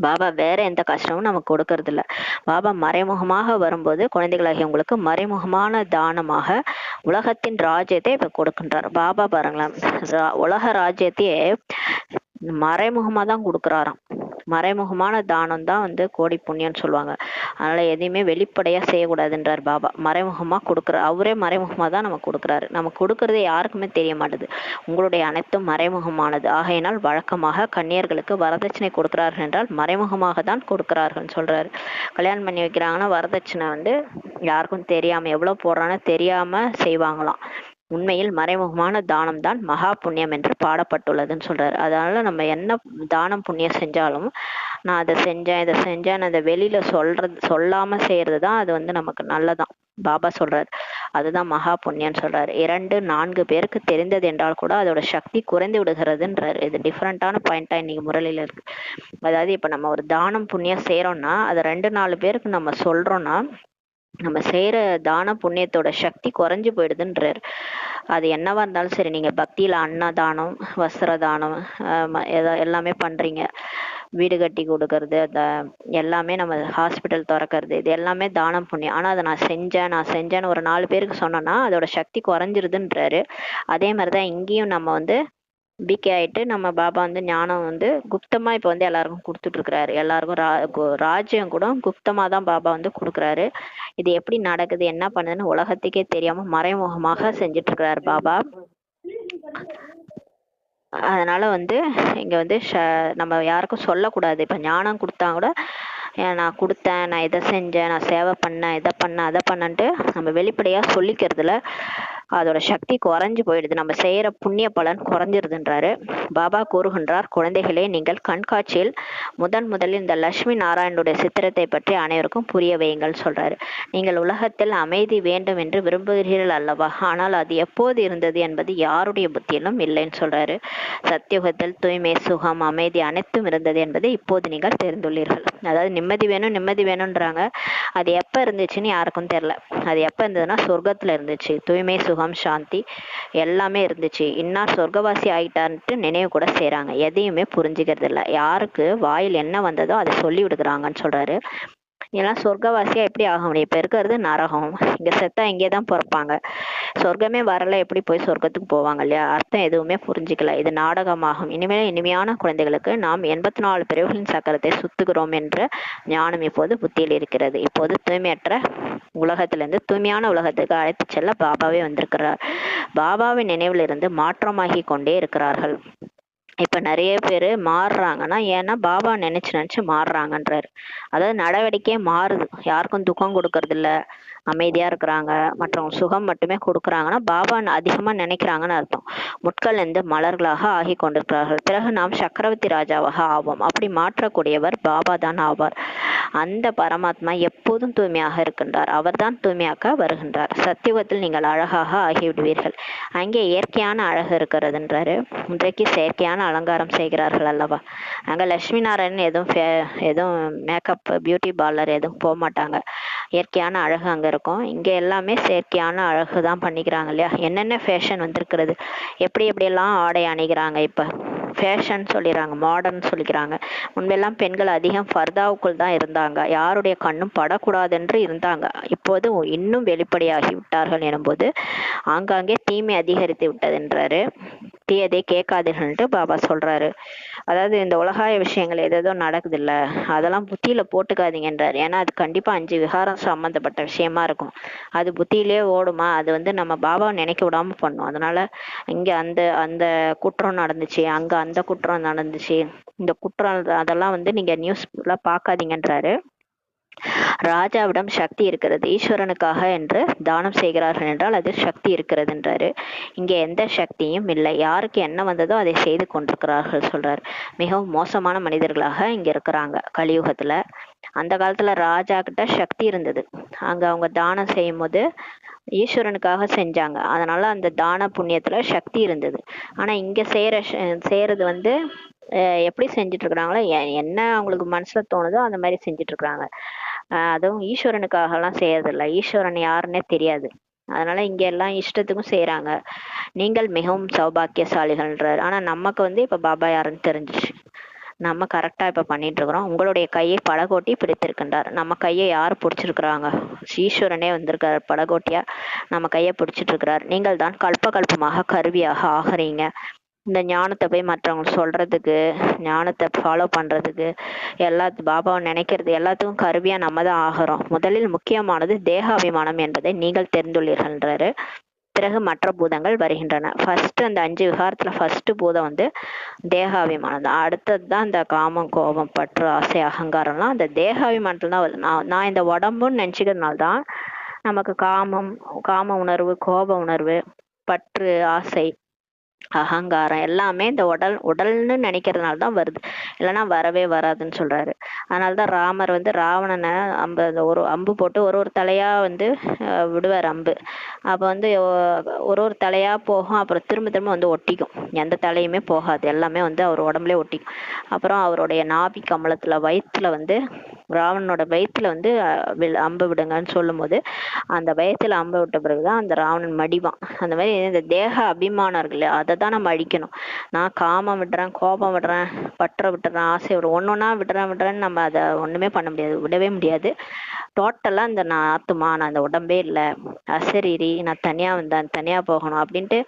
பாபா வேற எந்த கஷ்டமும் நமக்கு கொடுக்கறது இல்ல. பாபா மறைமுகமாக வரும்போது குழந்தைகளாகிய உங்களுக்கு மறைமுகமான தானமாக உலகத்தின் ராஜ்யத்தை இப்ப கொடுக்கின்றார். பாபா பாருங்களேன், உலக ராஜ்யத்தையே மறைமுகமா தான் கொடுக்குறாராம். மறைமுகமான தானம் தான் வந்து கோடி புண்ணியம்னு சொல்லுவாங்க. அதனால எதையுமே வெளிப்படையா செய்யக்கூடாதுன்றார் பாபா. மறைமுகமா கொடுக்குறாரு, அவரே மறைமுகமா தான் நமக்கு கொடுக்குறாரு. நமக்கு கொடுக்கறது யாருக்குமே தெரிய மாட்டுது. உங்களுடைய அனைத்தும் மறைமுகமானது. ஆகையினால் வழக்கமாக கன்னியர்களுக்கு வரதட்சணை கொடுக்கிறார்கள் என்றால் மறைமுகமாக தான் கொடுக்கிறார்கள் சொல்றாரு. கல்யாணம் பண்ணி வைக்கிறாங்கன்னா வரதட்சணை வந்து யாருக்கும் தெரியாம எவ்வளவு போடுறான்னு தெரியாம செய்வாங்களாம். உண்மையில் மறைமுகமான தானம் தான் மகா புண்ணியம் என்று பாடப்பட்டுள்ளதுன்னு சொல்றாரு. அதனால நம்ம என்ன தானம் புண்ணியம் செஞ்சாலும், நான் அதை செஞ்சேன் இதை செஞ்சேன் அதை வெளியில சொல்லாம செய்யறது தான் அது வந்து நமக்கு நல்லதான் பாபா சொல்றாரு. அதுதான் மகா புண்ணியம்னு சொல்றாரு. 2-4 பேருக்கு தெரிந்தது என்றால் கூட அதோட சக்தி குறைந்து விடுகிறதுன்றாரு. இது டிஃப்ரெண்டான பாயிண்டா இன்னைக்கு முரளில இருக்கு. அதாவது இப்ப நம்ம ஒரு தானம் புண்ணியம் செய்யறோம்னா அதை 2-4 பேருக்கு நம்ம சொல்றோம்னா நம்ம செய்யற தான புண்ணியத்தோட சக்தி குறைஞ்சு போயிடுதுன்றார். அது என்னவா இருந்தாலும் சரி, நீங்க பக்தியில அன்னதானம், வஸ்திர தானம், எல்லாமே பண்றீங்க, வீடு கட்டி கொடுக்கறது, எல்லாமே நம்ம ஹாஸ்பிட்டல் திறக்கிறது, இது எல்லாமே தானம் புண்ணியம். ஆனா அதை நான் செஞ்சேன்னு ஒரு 4 பேருக்கு சொன்னோம்னா அதோட சக்தி குறைஞ்சிருதுன்றாரு. அதே மாதிரிதான் இங்கேயும் நம்ம வந்து பிகே ஆயிட்டு நம்ம பாபா வந்து ஞானம் வந்து குப்தமா இப்ப வந்து எல்லாருக்கும் கொடுத்துட்டு இருக்கிறாரு. எல்லாருக்கும் ராஜ்யம் கூட குப்தமா தான் பாபா வந்து கொடுக்குறாரு. இது எப்படி நடக்குது, என்ன பண்ணுதுன்னு உலகத்துக்கே தெரியாம மறைமுகமாக செஞ்சுட்டு இருக்கிறாரு பாபா. அதனால வந்து இங்க வந்து நம்ம யாருக்கும் சொல்லக்கூடாது. இப்ப ஞானம் கொடுத்தா கூட நான் கொடுத்தேன், நான் இதை செஞ்சேன், நான் சேவை பண்ணேன், இதை பண்ணேன், அதை பண்ணன்ட்டு நம்ம வெளிப்படையா சொல்லிக்கிறதுல அதோட சக்தி குறைஞ்சு போயிடுது. நம்ம செய்யற புண்ணிய பலன் குறைஞ்சிருதுன்றாரு. பாபா கூறுகின்றார், குழந்தைகளே, நீங்கள் கண்காட்சியில் முதலில் இந்த லட்சுமி நாராயணனுடைய சித்திரத்தை பற்றி அனைவருக்கும் புரிய வையுங்கள் சொல்றாரு. நீங்கள் உலகத்தில் அமைதி வேண்டும் என்று விரும்புகிறீர்கள் அல்லவா? ஆனால் அது எப்போது இருந்தது என்பது யாருடைய புத்தியிலும் இல்லைன்னு சொல்றாரு. சத்தியுகத்தில் தூய்மை, சுகம், அமைதி அனைத்தும் இருந்தது என்பதை இப்போது நீங்கள் தெரிந்துள்ளீர்கள். அதாவது நிம்மதி வேணும்ன்றாங்க. அது எப்ப இருந்துச்சுன்னு யாருக்கும் தெரியல. அது எப்ப இருந்ததுன்னா சொர்க்கத்துல இருந்துச்சு. தூய்மை, சுகம், சாந்தி எல்லாமே இருந்துச்சு. இன்னார் சொர்க்கவாசி ஆயிட்டான்ட்டு நினைவு கூட செய்றாங்க. எதையுமே புரிஞ்சுக்கிறது இல்லை. யாருக்கு வாயில் என்ன வந்ததோ அதை சொல்லி விடுக்கிறாங்கன்னு சொல்றாரு. இதெல்லாம் சொர்க்கவாசியா எப்படி ஆக முடியும்? இப்ப இருக்கிறது நரகம். இங்க செத்தா இங்கேதான் பிறப்பாங்க. சொர்க்கமே வரல, எப்படி போய் சொர்க்கத்துக்கு போவாங்க இல்லையா? அர்த்தம் எதுவுமே புரிஞ்சுக்கல. இது நாடகமாகும். இனிமேல் இனிமையான குழந்தைகளுக்கு நாம் 84 பிறவிகளின் சக்கரத்தை சுத்துகிறோம் என்ற ஞானம் இப்போது புத்தியில் இருக்கிறது. இப்போது தூய்மையற்ற உலகத்திலிருந்து தூய்மையான உலகத்துக்கு அழைத்து செல்ல பாபாவே வந்திருக்கிறார். பாபாவின் நினைவில் இருந்து மாற்றமாகி கொண்டே இருக்கிறார்கள். இப்ப நிறைய பேரு மாறுறாங்கன்னா ஏன்னா பாபா நினைச்சு மாறுறாங்கன்றாரு. அதாவது நடவடிக்கையே மாறுது. யாருக்கும் துக்கம் கொடுக்கறது இல்ல, அமைதியா இருக்கிறாங்க, மற்றவங்க சுகம் மட்டுமே கொடுக்குறாங்கன்னா பாபா அதிகமா நினைக்கிறாங்கன்னு அர்த்தம். முட்கள் இருந்து மலர்களாக ஆகி கொண்டிருக்கிறார்கள். பிறகு நாம் சக்கரவர்த்தி ராஜாவாக ஆவோம். அப்படி மாற்றக்கூடியவர் பாபா தான் ஆவார். அந்த பரமாத்மா எப்போதும் தூய்மையாக இருக்கின்றார். அவர்தான் தூய்மையாக்க வருகின்றார். சத்தியுகத்தில் நீங்கள் அழகாக ஆகிவிடுவீர்கள். அங்கே இயற்கையான அழகு இருக்கிறதுன்றாரு. இன்றைக்கு செயற்கையான அலங்காரம் செய்கிறார்கள் அல்லவா? அங்க லட்சுமி நாராயணன் எதுவும் மேக்கப், பியூட்டி பார்லர் எதுவும் போக மாட்டாங்க. இயற்கையான அழகு அங்க இருக்கும். இங்க எல்லாமே செயற்கையான அழகு தான் பண்ணிக்கிறாங்க இல்லையா? என்னென்ன ஃபேஷன் வந்திருக்கிறது, எப்படியெல்லாம் ஆடை அணிகிறாங்க. இப்ப ஃபேஷன் சொல்லிடுறாங்க, மாடர்ன் சொல்லிக்கிறாங்க. முன்பெல்லாம் பெண்கள் அதிகம் ஃபர்தாவுக்குள் தான் இருந்தாங்க, யாருடைய கண்ணும் படக்கூடாதென்று இருந்தாங்க. இப்போது இன்னும் வெளிப்படையாகி விட்டார்கள் எனும்போது ஆங்காங்கே தீமை அதிகரித்து விட்டதுன்றாரு. தீயதை கேட்காதீர்கள்ட்டு பாபா சொல்றாரு. அதாவது இந்த உலகாய விஷயங்கள் எதோ நடக்குது இல்ல, அதெல்லாம் புத்தியில போட்டுக்காதீங்கன்றாரு. ஏன்னா அது கண்டிப்பா 5 விகாரம் சம்பந்தப்பட்ட விஷயமா இருக்கும். அது புத்தியிலே ஓடுமா, அது வந்து நம்ம பாபாவை நினைக்க விடாம பண்ணும். அதனால இங்க அந்த அந்த குற்றம் நடந்துச்சு, அங்க அந்த குற்றம் நடந்துச்சு, இந்த குற்றம் அதெல்லாம் வந்து நீங்க நியூஸ்ல பாக்காதீங்கன்றாரு. ராஜாவிடம் சக்தி இருக்கிறது, ஈஸ்வரனுக்காக என்று தானம் செய்கிறார்கள் என்றால் அது சக்தி இருக்கிறதுன்றாரு. இங்க எந்த சக்தியும் இல்லை. யாருக்கு என்ன வந்ததோ அதை செய்து கொண்டிருக்கிறார்கள் சொல்றாரு. மிகவும் மோசமான மனிதர்களாக இங்க இருக்கிறாங்க கலியுகத்துல. அந்த காலத்துல ராஜா கிட்ட சக்தி இருந்தது. அங்க அவங்க தானம் செய்யும் போது ஈஸ்வரனுக்காக செஞ்சாங்க. அதனால அந்த தான புண்ணியத்துல சக்தி இருந்தது. ஆனா இங்க செய்யறது வந்து எப்படி செஞ்சுட்டு இருக்கிறாங்களோ, என்ன அவங்களுக்கு மனசுல தோணுதோ அந்த மாதிரி செஞ்சுட்டு இருக்கிறாங்க. அதுவும் ஈஸ்வரனுக்காக எல்லாம் செய்யறதில்ல. ஈஸ்வரன் யாருன்னே தெரியாது. அதனால இங்க எல்லாம் இஷ்டத்துக்கும் செய்யறாங்க. நீங்கள் மிகவும் சௌபாக்கியசாலிகள்ன்றார். ஆனா நமக்கு வந்து இப்ப பாபா யாருன்னு தெரிஞ்சிச்சு. நம்ம கரெக்டா இப்ப பண்ணிட்டு இருக்கிறோம். உங்களுடைய கையை படகோட்டி பிடித்திருக்கின்றார். நம்ம கையை யார் பிடிச்சிருக்கிறாங்க? ஈஸ்வரனே வந்திருக்காரு படகோட்டியா, நம்ம கையை பிடிச்சிட்டு இருக்கிறார். நீங்கள் தான் கல்பமாக கருவியாக ஆகிறீங்க. இந்த ஞானத்தை போய் மற்றவங்க சொல்றதுக்கு, ஞானத்தை ஃபாலோ பண்றதுக்கு, பாபாவை நினைக்கிறது எல்லாத்துக்கும் கருவியா நம்ம தான் ஆகிறோம். முதலில் முக்கியமானது தேகாபிமானம் என்பதை நீங்கள் தெரிந்துள்ளீர்கள்ன்றாரு. பிறகு மற்ற பூதங்கள் வருகின்றன. ஃபர்ஸ்ட் அந்த 5 விகாரத்துல ஃபர்ஸ்ட் பூதம் வந்து தேகாபிமானம் தான். அடுத்தது தான் இந்த காமம், கோபம், பற்று, ஆசை, அகங்காரம்லாம் அந்த தேகாபிமானத்துல தான் வருது. நான் இந்த உடம்புன்னு நினைச்சுக்கிறதுனால தான் நமக்கு காம உணர்வு, கோப உணர்வு, பற்று, ஆசை அகங்காரம் எல்லாமே இந்த உடல்னு நினைக்கிறதுனால தான் வருது, இல்லைன்னா வரவே வராதுன்னு சொல்றாரு. அதனாலதான் ராமர் வந்து ராவணனை அந்த ஒரு அம்பு போட்டு ஒரு ஒரு தலையா வந்து விடுவார் அம்பு. அப்ப வந்து ஒரு ஒரு தலையா போகும், அப்புறம் திரும்ப திரும்ப வந்து ஒட்டிக்கும், எந்த தலையுமே போகாது, எல்லாமே வந்து அவர் உடம்புலே ஒட்டிக்கும். அப்புறம் அவருடைய நாபி கமலத்துல வயிற்றுல வந்து ராவணனோட வயிற்றுல வந்து அம்பு விடுங்கன்னு சொல்லும் போது அந்த வயத்துல அம்பு விட்ட பிறகுதான் அந்த ராவணன் மடிவான். அந்த மாதிரி இந்த தேக அபிமானம் இருக்குல்ல, அதை தான் நம்ம அழிக்கணும். நான் காமம் விடுறேன், கோபம் விடுறேன், பற்ற விட்டுறேன், ஆசை விடுறேன், ஒன்னொன்னா விடுறேன்னு நம்ம அதை ஒண்ணுமே பண்ண முடியாது, விடவே முடியாது. டோட்டலா இந்த நான் ஆத்துமா, நான் அந்த உடம்பே இல்லை, அசரீரி, நான் தனியா வந்தேன், தனியா போகணும் அப்படின்ட்டு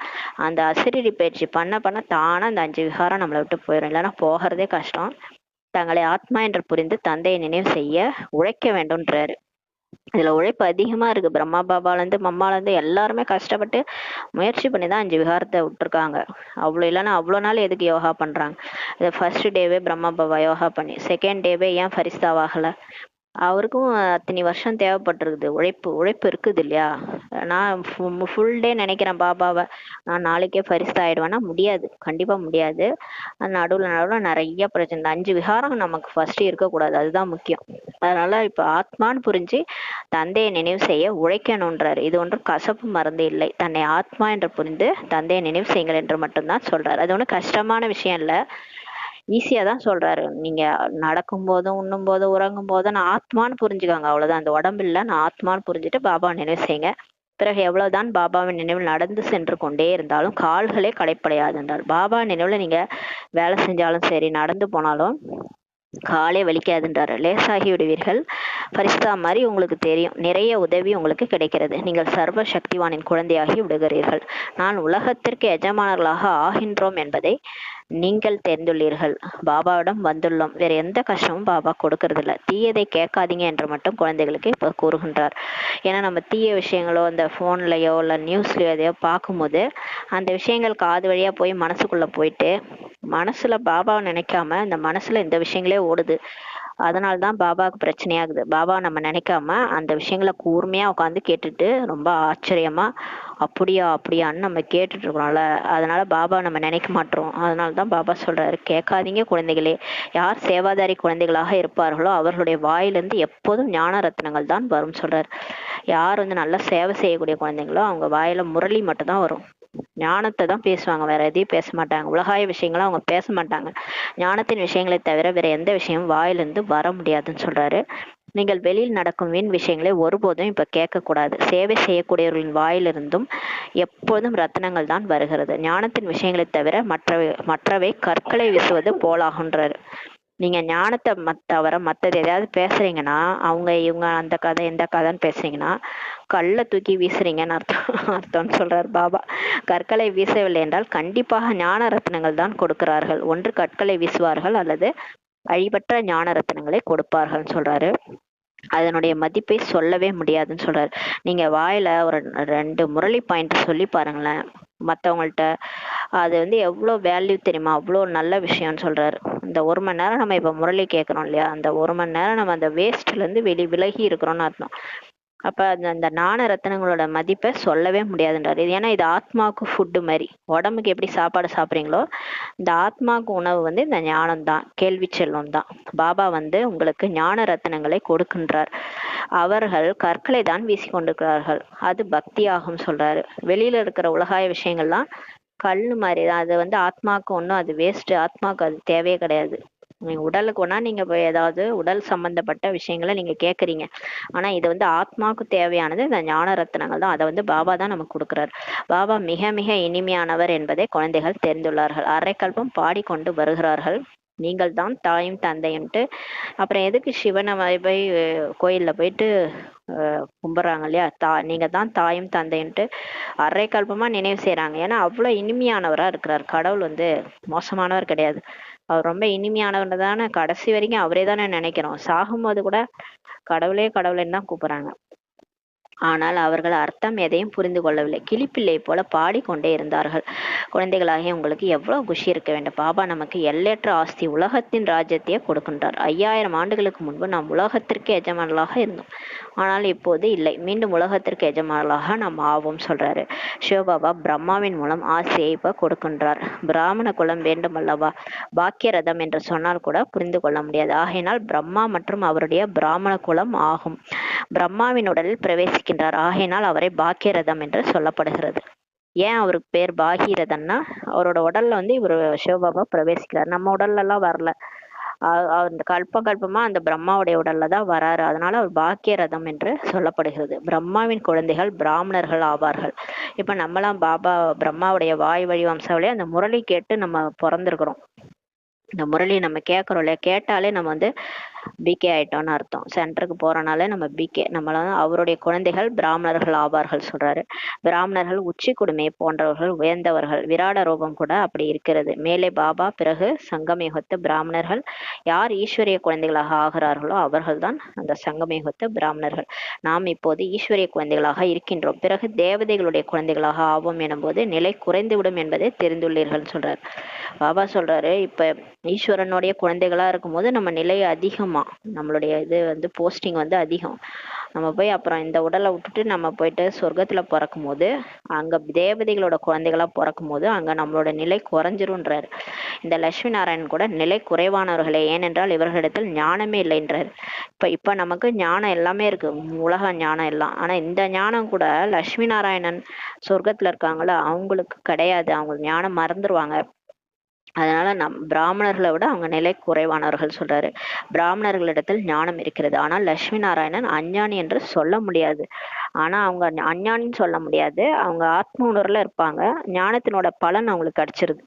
அந்த அசரீரி பயிற்சி பண்ண பண்ண தானே அந்த 5 விகாரம் நம்மளை விட்டு போயிடும், இல்லைன்னா போகிறதே கஷ்டம். தங்களை ஆத்மா என்று புரிந்து தந்தையை நினைவு செய்ய உழைக்க வேண்டும்ன்றாரு. இதுல உழைப்பு அதிகமா இருக்கு. பிரம்மா பாபால இருந்து மம்மால இருந்து எல்லாருமே கஷ்டப்பட்டு முயற்சி பண்ணி தான் 5 விகாரத்தை விட்டுருக்காங்க. அவ்வளோ இல்லைன்னா அவ்வளோ நாள் எதுக்கு யோகா பண்றாங்க? இது ஃபர்ஸ்ட் டேவே பிரம்மா பாபா யோகா பண்ணி செகண்ட் டேவே ஏன் ஃபரிஸ்தாவாகல? அவருக்கும் அத்தனை வருஷம் தேவைப்பட்டிருக்குது, உழைப்பு உழைப்பு இருக்குது இல்லையா? நான் ஃபுல் டே நினைக்கிறேன் பாபாவை, நான் நாளைக்கே ஃபரிஸ்தா ஆயிடுவேன்னா முடியாது, கண்டிப்பா முடியாது. நடுவில் நடுவில் நிறைய பிரச்சனை. இந்த 5 விகாரம் நமக்கு ஃபர்ஸ்ட் இருக்கக்கூடாது, அதுதான் முக்கியம். அதனால இப்ப ஆத்மான்னு புரிஞ்சு தந்தையை நினைவு செய்ய உழைக்கணும்ன்றாரு. இது ஒன்றும் கசப்பு மருந்து இல்லை, தன்னை ஆத்மா என்று புரிந்து தந்தையை நினைவு செய்யுங்கள் என்று மட்டும்தான் சொல்றாரு. அது ஒன்றும் கஷ்டமான விஷயம் இல்லை, ஈஸியா தான் சொல்றாரு. நீங்க நடக்கும் போதும் உண்ணும் போதும் உறங்கும் போதும் நான் ஆத்மான்னு புரிஞ்சுக்காங்க, அவ்வளவுதான். அந்த உடம்பு இல்ல, நான் ஆத்மான்னு புரிஞ்சுட்டு பாபா நினைவு செய்யுங்க. பிறகு எவ்வளவுதான் பாபாவின் நினைவில் நடந்து சென்று கொண்டே இருந்தாலும் கால்களே களைப்படையாது என்றார். பாபா நினைவுல நீங்க வேலை செஞ்சாலும் சரி, நடந்து போனாலும் காலே வலிக்காதுன்றாரு. லேசாகி விடுவீர்கள், பரிஸ்தா மாதிரி உங்களுக்கு தெரியும், நிறைய உதவி உங்களுக்கு கிடைக்கிறது, நீங்கள் சர்வ சக்திவானின் குழந்தையாகி விடுகிறீர்கள். நான் உலகத்திற்கு எஜமானர்களாக ஆகின்றோம் என்பதை நீங்கள் தெரிந்துள்ளீர்கள். பாபாவிடம் வந்துள்ளோம், வேற எந்த கஷ்டமும் பாபா கொடுக்கறது இல்ல. தீயதை கேட்காதீங்க என்று மட்டும் குழந்தைகளுக்கு இப்ப கூறுகின்றார். ஏன்னா நம்ம தீய விஷயங்களோ அந்த போன்லயோ இல்ல நியூஸ்லயோ எதையோ பார்க்கும்போது அந்த விஷயங்கள் காது வழியா போய் மனசுக்குள்ள போயிட்டு மனசுல பாபாவை நினைக்காம இந்த மனசுல இந்த விஷயங்களே ஓடுது. அதனாலதான் பாபாவுக்கு பிரச்சனையாகுது. பாபா நம்ம நினைக்காம அந்த விஷயங்களை கூர்மையா உட்காந்து கேட்டுட்டு ரொம்ப ஆச்சரியமா அப்படியா அப்படியான்னு நம்ம கேட்டுட்டு இருக்கோம்ல, அதனால பாபா நம்ம நினைக்க மாட்டோம். அதனாலதான் பாபா சொல்றாரு, கேட்காதீங்க குழந்தைகளே. யார் சேவாதாரி குழந்தைகளாக இருப்பார்களோ அவர்களுடைய வாயிலிருந்து எப்போதும் ஞான ரத்னங்கள் தான் வரும் சொல்றாரு. யார் வந்து நல்லா சேவை செய்யக்கூடிய குழந்தைங்களோ அவங்க வாயில முரளி மட்டும் தான் வரும், ஞானத்தை தான் பேசுவாங்க, வேற எதையும் பேச மாட்டாங்க. உலகாய விஷயங்களை அவங்க பேச மாட்டாங்க. ஞானத்தின் விஷயங்களை தவிர வேற எந்த விஷயமும் வாயிலிருந்து வர முடியாதுன்னு சொல்றாரு. நீங்கள் வெளியில் நடக்கும் வீண் விஷயங்களை ஒருபோதும் இப்ப கேட்க கூடாது. சேவை செய்யக்கூடியவர்களின் வாயிலிருந்தும் எப்போதும் ரத்னங்கள் தான் வருகிறது. ஞானத்தின் விஷயங்களை தவிர மற்றவை கற்களை வீசுவது போலாகுன்றாரு. நீங்க ஞானத்தை தவிர மத்தது எதாவது பேசுறீங்கன்னா, அவங்க இவங்க அந்த கதை இந்த கதைன்னு பேசுறீங்கன்னா கல்லை தூக்கி வீசுறீங்கன்னு அர்த்தம்னு சொல்றாரு பாபா. கற்களை வீசவில்லை என்றால் கண்டிப்பாக ஞான ரத்னங்கள் தான் கொடுக்கிறார்கள். ஒன்று கற்களை வீசுவார்கள் அல்லது அழிவற்ற ஞான ரத்னங்களை கொடுப்பார்கள்னு சொல்றாரு. அதனுடைய மதிப்பை சொல்லவே முடியாதுன்னு சொல்றாரு. நீங்க வாயில ஒரு 2 முரளி பாயிண்ட் சொல்லி பாருங்களேன் மத்தவங்கள்ட்ட, அது வந்து எவ்வளவு வேல்யூ தெரியுமா, அவ்வளோ நல்ல விஷயம்னு சொல்றாரு. இந்த 1 மணி நேரம் நம்ம இப்ப முரளி கேட்கறோம் இல்லையா, அந்த 1 மணி நேரம் நம்ம அந்த வேஸ்ட்ல இருந்து விலகி இருக்கிறோம்னு அர்த்தம். அப்ப அந்த நாண ரத்தினங்களோட மதிப்பை சொல்லவே முடியாதுன்றாரு. இது ஏன்னா இது ஆத்மாவுக்கு ஃபுட்டு மாதிரி. உடம்புக்கு எப்படி சாப்பாடு சாப்பிட்றீங்களோ இந்த ஆத்மாவுக்கு உணவு வந்து இந்த ஞானம் தான், கேள்வி செல்வம் தான். பாபா வந்து உங்களுக்கு ஞான ரத்தினங்களை கொடுக்கின்றார். அவர்கள் கற்களை தான் வீசி கொண்டிருக்கிறார்கள், அது பக்தியாகும் சொல்றாரு. வெளியில இருக்கிற உலகாய விஷயங்கள்லாம் கல்லு மாதிரி தான், அது வந்து ஆத்மாவுக்கு ஒன்றும் அது வேஸ்ட், ஆத்மாவுக்கு அது தேவையே கிடையாது. நீங்க உடலுக்கு வேணா நீங்க போய் ஏதாவது உடல் சம்பந்தப்பட்ட விஷயங்களை நீங்க கேக்குறீங்க, ஆனா இது வந்து ஆத்மாவுக்கு தேவையானது இந்த ஞான ரத்னங்கள் தான். அதை வந்து பாபா தான் நமக்கு கொடுக்குறாரு. பாபா மிக மிக இனிமையானவர் என்பதை குழந்தைகள் தெரிந்துள்ளார்கள். அரைக்கல்பம் பாடிக்கொண்டு வருகிறார்கள், நீங்கள் தான் தாயும் தந்தையும்ட்டு. அப்புறம் எதுக்கு சிவனை போய் கோயில்ல போயிட்டு கும்பிட்றாங்க இல்லையா, நீங்க தான் தாயும் தந்தைன்ட்டு அரை கல்பமா நினைவு செய்யறாங்க. ஏன்னா அவ்வளவு இனிமையானவரா இருக்கிறார். கடவுள் வந்து மோசமானவர் கிடையாது, அவர் ரொம்ப இனிமையானவர் தானே. கடைசி வரைக்கும் அவரே தானே நினைக்கிறோம். சாகும்போது கூட கடவுளே கடவுளேன்னு தான் கூப்பிடுறாங்க. ஆனால் அவர்கள் அர்த்தம் எதையும் புரிந்து கொள்ளவில்லை. கிளிப்பிள்ளை போல பாடிக்கொண்டே இருந்தார்கள். குழந்தைகளாகிய உங்களுக்கு எவ்வளவு குஷி இருக்க வேண்டும். பாபா நமக்கு எல்லையற்ற ஆஸ்தி உலகத்தின் ராஜ்யத்தையே கொடுக்கின்றார். 5000 ஆண்டுகளுக்கு முன்பு நாம் உலகத்திற்கு எஜமானர்களாக இருந்தோம். ஆனால் இப்போது இல்லை. மீண்டும் உலகத்திற்கு எஜமானர்களாக நாம் ஆவோம் சொல்றாரு. சிவபாபா பிரம்மாவின் மூலம் ஆசையை இப்ப கொடுக்கின்றார். பிராமண குலம் வேண்டும் அல்லவா? பாக்கியரதம் என்று சொன்னால் கூட புரிந்து கொள்ள முடியாது. ஆகையினால் பிரம்மா மற்றும் அவருடைய பிராமண குலம் ஆகும். பிரம்மாவின் உடலில் பிரவேசிக்கின்றார். ஆகையினால் அவரை பாக்கியரதம் என்று சொல்லப்படுகிறது. ஏன் அவருக்கு பேர் பாகீரதன்னா, அவரோட உடல்ல வந்து இவர் சிவபாபா பிரவேசிக்கிறார். நம்ம உடல்ல எல்லாம் வரல. அந்த கல்பமா அந்த பிரம்மாவுடைய உடல்ல தான் வராரு. அதனால அவர் பாக்கியரதம் என்று சொல்லப்படுகிறது. பிரம்மாவின் குழந்தைகள் பிராமணர்கள் ஆவார்கள். இப்ப நம்மளாம் பாபா பிரம்மாவுடைய வாய் வழி வம்சாவளியே அந்த முரளி கேட்டு நம்ம பிறந்திருக்கிறோம். இந்த முரளி நம்ம கேட்கறோம் இல்லையா, கேட்டாலே நம்ம வந்து பிகே ஆயிட்டோம்னு அர்த்தம். சென்டருக்கு போறனாலே நம்ம பிகே. நம்மள அவருடைய குழந்தைகள் பிராமணர்கள் ஆவார்கள் சொல்றாரு. பிராமணர்கள் உச்சி குடுமையை போன்றவர்கள் உயர்ந்தவர்கள். விராட ரூபம் கூட அப்படி இருக்கிறது. மேலே பாபா, பிறகு சங்கமயுகத்து பிராமணர்கள். யார் ஈஸ்வரிய குழந்தைகளாக ஆகிறார்களோ அவர்கள்தான் அந்த சங்கமயுகத்து பிராமணர்கள். நாம் இப்போது ஈஸ்வரிய குழந்தைகளாக இருக்கின்றோம். பிறகு தேவதைகளுடைய குழந்தைகளாக ஆவோம் எனும்போது நிலை குறைந்துவிடும் என்பதை தெரிந்துள்ளீர்கள் சொல்றாரு. பாபா சொல்றாரு, இப்ப ஈஸ்வரனுடைய குழந்தைகளா இருக்கும்போது நம்ம நிலை அதிகமா, நம்மளுடைய இது வந்து போஸ்டிங் வந்து அதிகம். நம்ம போய் அப்புறம் இந்த உடலை விட்டுட்டு நம்ம போயிட்டு சொர்க்கத்துல பிறக்கும் போது அங்க தேவதைகளோட குழந்தைகளா பிறக்கும் போது அங்க நம்மளோட நிலை குறைஞ்சிரும்ன்றாரு. இந்த லட்சுமி நாராயணன் கூட நிலை குறைவானவர்களே, ஏனென்றால் இவர்களிடத்தில் ஞானமே இல்லைன்றாரு. இப்ப நமக்கு ஞானம் எல்லாமே இருக்கு, உலக ஞானம் எல்லாம். ஆனா இந்த ஞானம் கூட லட்சுமி நாராயணன் சொர்க்கத்துல இருக்காங்களா அவங்களுக்கு கிடையாது. அவங்க ஞானம் மறந்துடுவாங்க. அதனால பிராமணர்களை விட அவங்க நிலை குறைவானவர்கள் சொல்றாரு. பிராமணர்களிடத்தில் ஞானம் இருக்கிறது. ஆனால் லட்சுமி நாராயணன் அஞ்ஞானி என்று சொல்ல முடியாது. ஆனா அவங்க அஞ்ஞானின்னு சொல்ல முடியாது. அவங்க ஆத்ம உணர்வுல இருப்பாங்க. ஞானத்தினோட பலன் அவங்களுக்கு கிடைச்சிருது.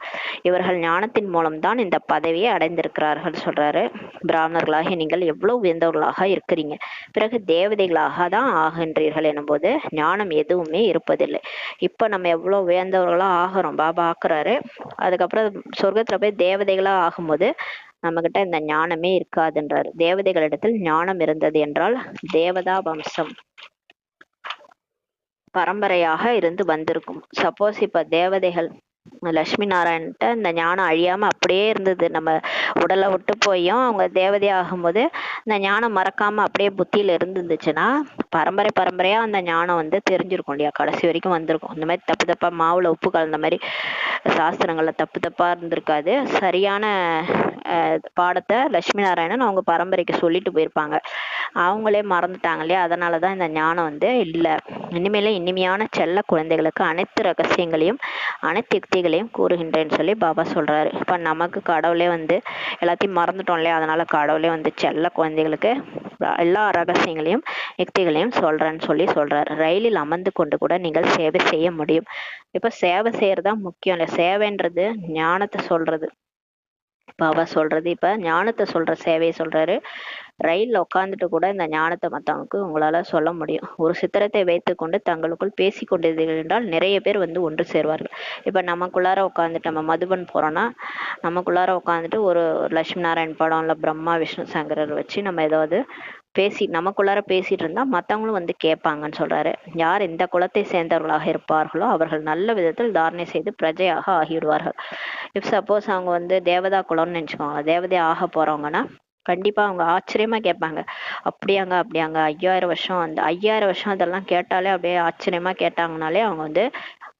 இவர்கள் ஞானத்தின் மூலம்தான் இந்த பதவியை அடைந்திருக்கிறார்கள் சொல்றாரு. பிராமணர்களாக நீங்கள் எவ்வளவு உயர்ந்தவர்களாக இருக்கிறீங்க. பிறகு தேவதைகளாக தான் ஆகின்றீர்கள் எனும்போது ஞானம் எதுவுமே இருப்பதில்லை. இப்ப நம்ம எவ்வளவு உயர்ந்தவர்களா ஆகிறோம், பாபா ஆக்குறாரு. அதுக்கப்புறம் சொர்க்கத்துல போய் தேவதைகளா ஆகும்போது நம்ம கிட்ட இந்த ஞானமே இருக்காதுன்றாரு. தேவதைகளிடத்தில் ஞானம் இருந்தது என்றால் தேவதா வம்சம் பரம்பரையாக இருந்து வந்திருக்கும். சப்போஸ் இப்ப தேவதைகள் லட்சுமி நாராயண்கிட்ட இந்த ஞானம் அழியாம அப்படியே இருந்தது. நம்ம உடலை விட்டு போயும் அவங்க தேவதை ஆகும்போது இந்த ஞானம் மறக்காம அப்படியே புத்தியில இருந்துச்சுன்னா பரம்பரையா அந்த ஞானம் வந்து தெரிஞ்சிருக்கும் இல்லையா, கடைசி வரைக்கும் வந்திருக்கும். இந்த மாதிரி தப்பு தப்பா மாவுல உப்பு கலந்த மாதிரி சாஸ்திரங்கள்ல தப்பா இருந்திருக்காது. சரியான பாடத்தை லட்சுமி நாராயணன் அவங்க பரம்பரைக்கு சொல்லிட்டு போயிருப்பாங்க. அவங்களே மறந்துட்டாங்க இல்லையா, அதனாலதான் இந்த ஞானம் வந்து இல்லை. இனிமேல இனிமையான செல்ல குழந்தைகளுக்கு அனைத்து ரகசியங்களையும் அனைத்து யுக்திகளையும் கூறுகின்றேன்னு சொல்லி பாபா சொல்றாரு. இப்ப நமக்கு கடவுளே வந்து எல்லாத்தையும் மறந்துட்டோம் இல்லையா, அதனால கடவுளே வந்து செல்ல குழந்தைகளுக்கு எல்லா ரகசியங்களையும் யுக்திகளையும் சொல்றேன்னு சொல்லி சொல்றாரு. ரயிலில் அமர்ந்து கொண்டு கூட நீங்கள் சேவை செய்ய முடியும். இப்ப சேவை செய்யறதா முக்கியம் இல்லை. சேவைன்றது ஞானத்தை சொல்றது. பாபா சொல்றது இப்ப ஞானத்தை சொல்ற சேவையை சொல்றாரு. ரயில்ல உட்காந்துட்டு கூட இந்த ஞானத்தை மத்தவங்களுக்கு உங்களால சொல்ல முடியும். ஒரு சித்திரத்தை வைத்துக்கொண்டு தங்களுக்குள் பேசி கொண்டிருந்தீர்கள் என்றால் நிறைய பேர் வந்து ஒன்று சேர்வார்கள். இப்ப நமக்குள்ளார உட்காந்துட்டு நம்ம மதுபன் போறோம்னா நமக்குள்ளார உட்காந்துட்டு ஒரு லட்சுமி நாராயண் படம் இல்ல பிரம்மா விஷ்ணு சங்கரர் வச்சு நம்ம ஏதாவது நமக்குள்ளார பேசிட்டு இருந்தா மத்தவங்களும் வந்து கேட்பாங்கன்னு சொல்றாரு. யார் இந்த குலத்தை சேர்ந்தவர்களாக இருப்பார்களோ அவர்கள் நல்ல விதத்தில் தாரணை செய்து பிரஜையாக ஆகிவிடுவார்கள். இப் சப்போஸ் அவங்க வந்து தேவதா குலம்னு நினைச்சுக்கோங்க, தேவதை ஆக போறவங்கன்னா கண்டிப்பா அவங்க ஆச்சரியமா கேட்பாங்க. அப்படியாங்க 5000 வருஷம், அந்த 5000 வருஷம் அதெல்லாம் கேட்டாலே அப்படியே ஆச்சரியமா கேட்டாங்கனாலே அவங்க வந்து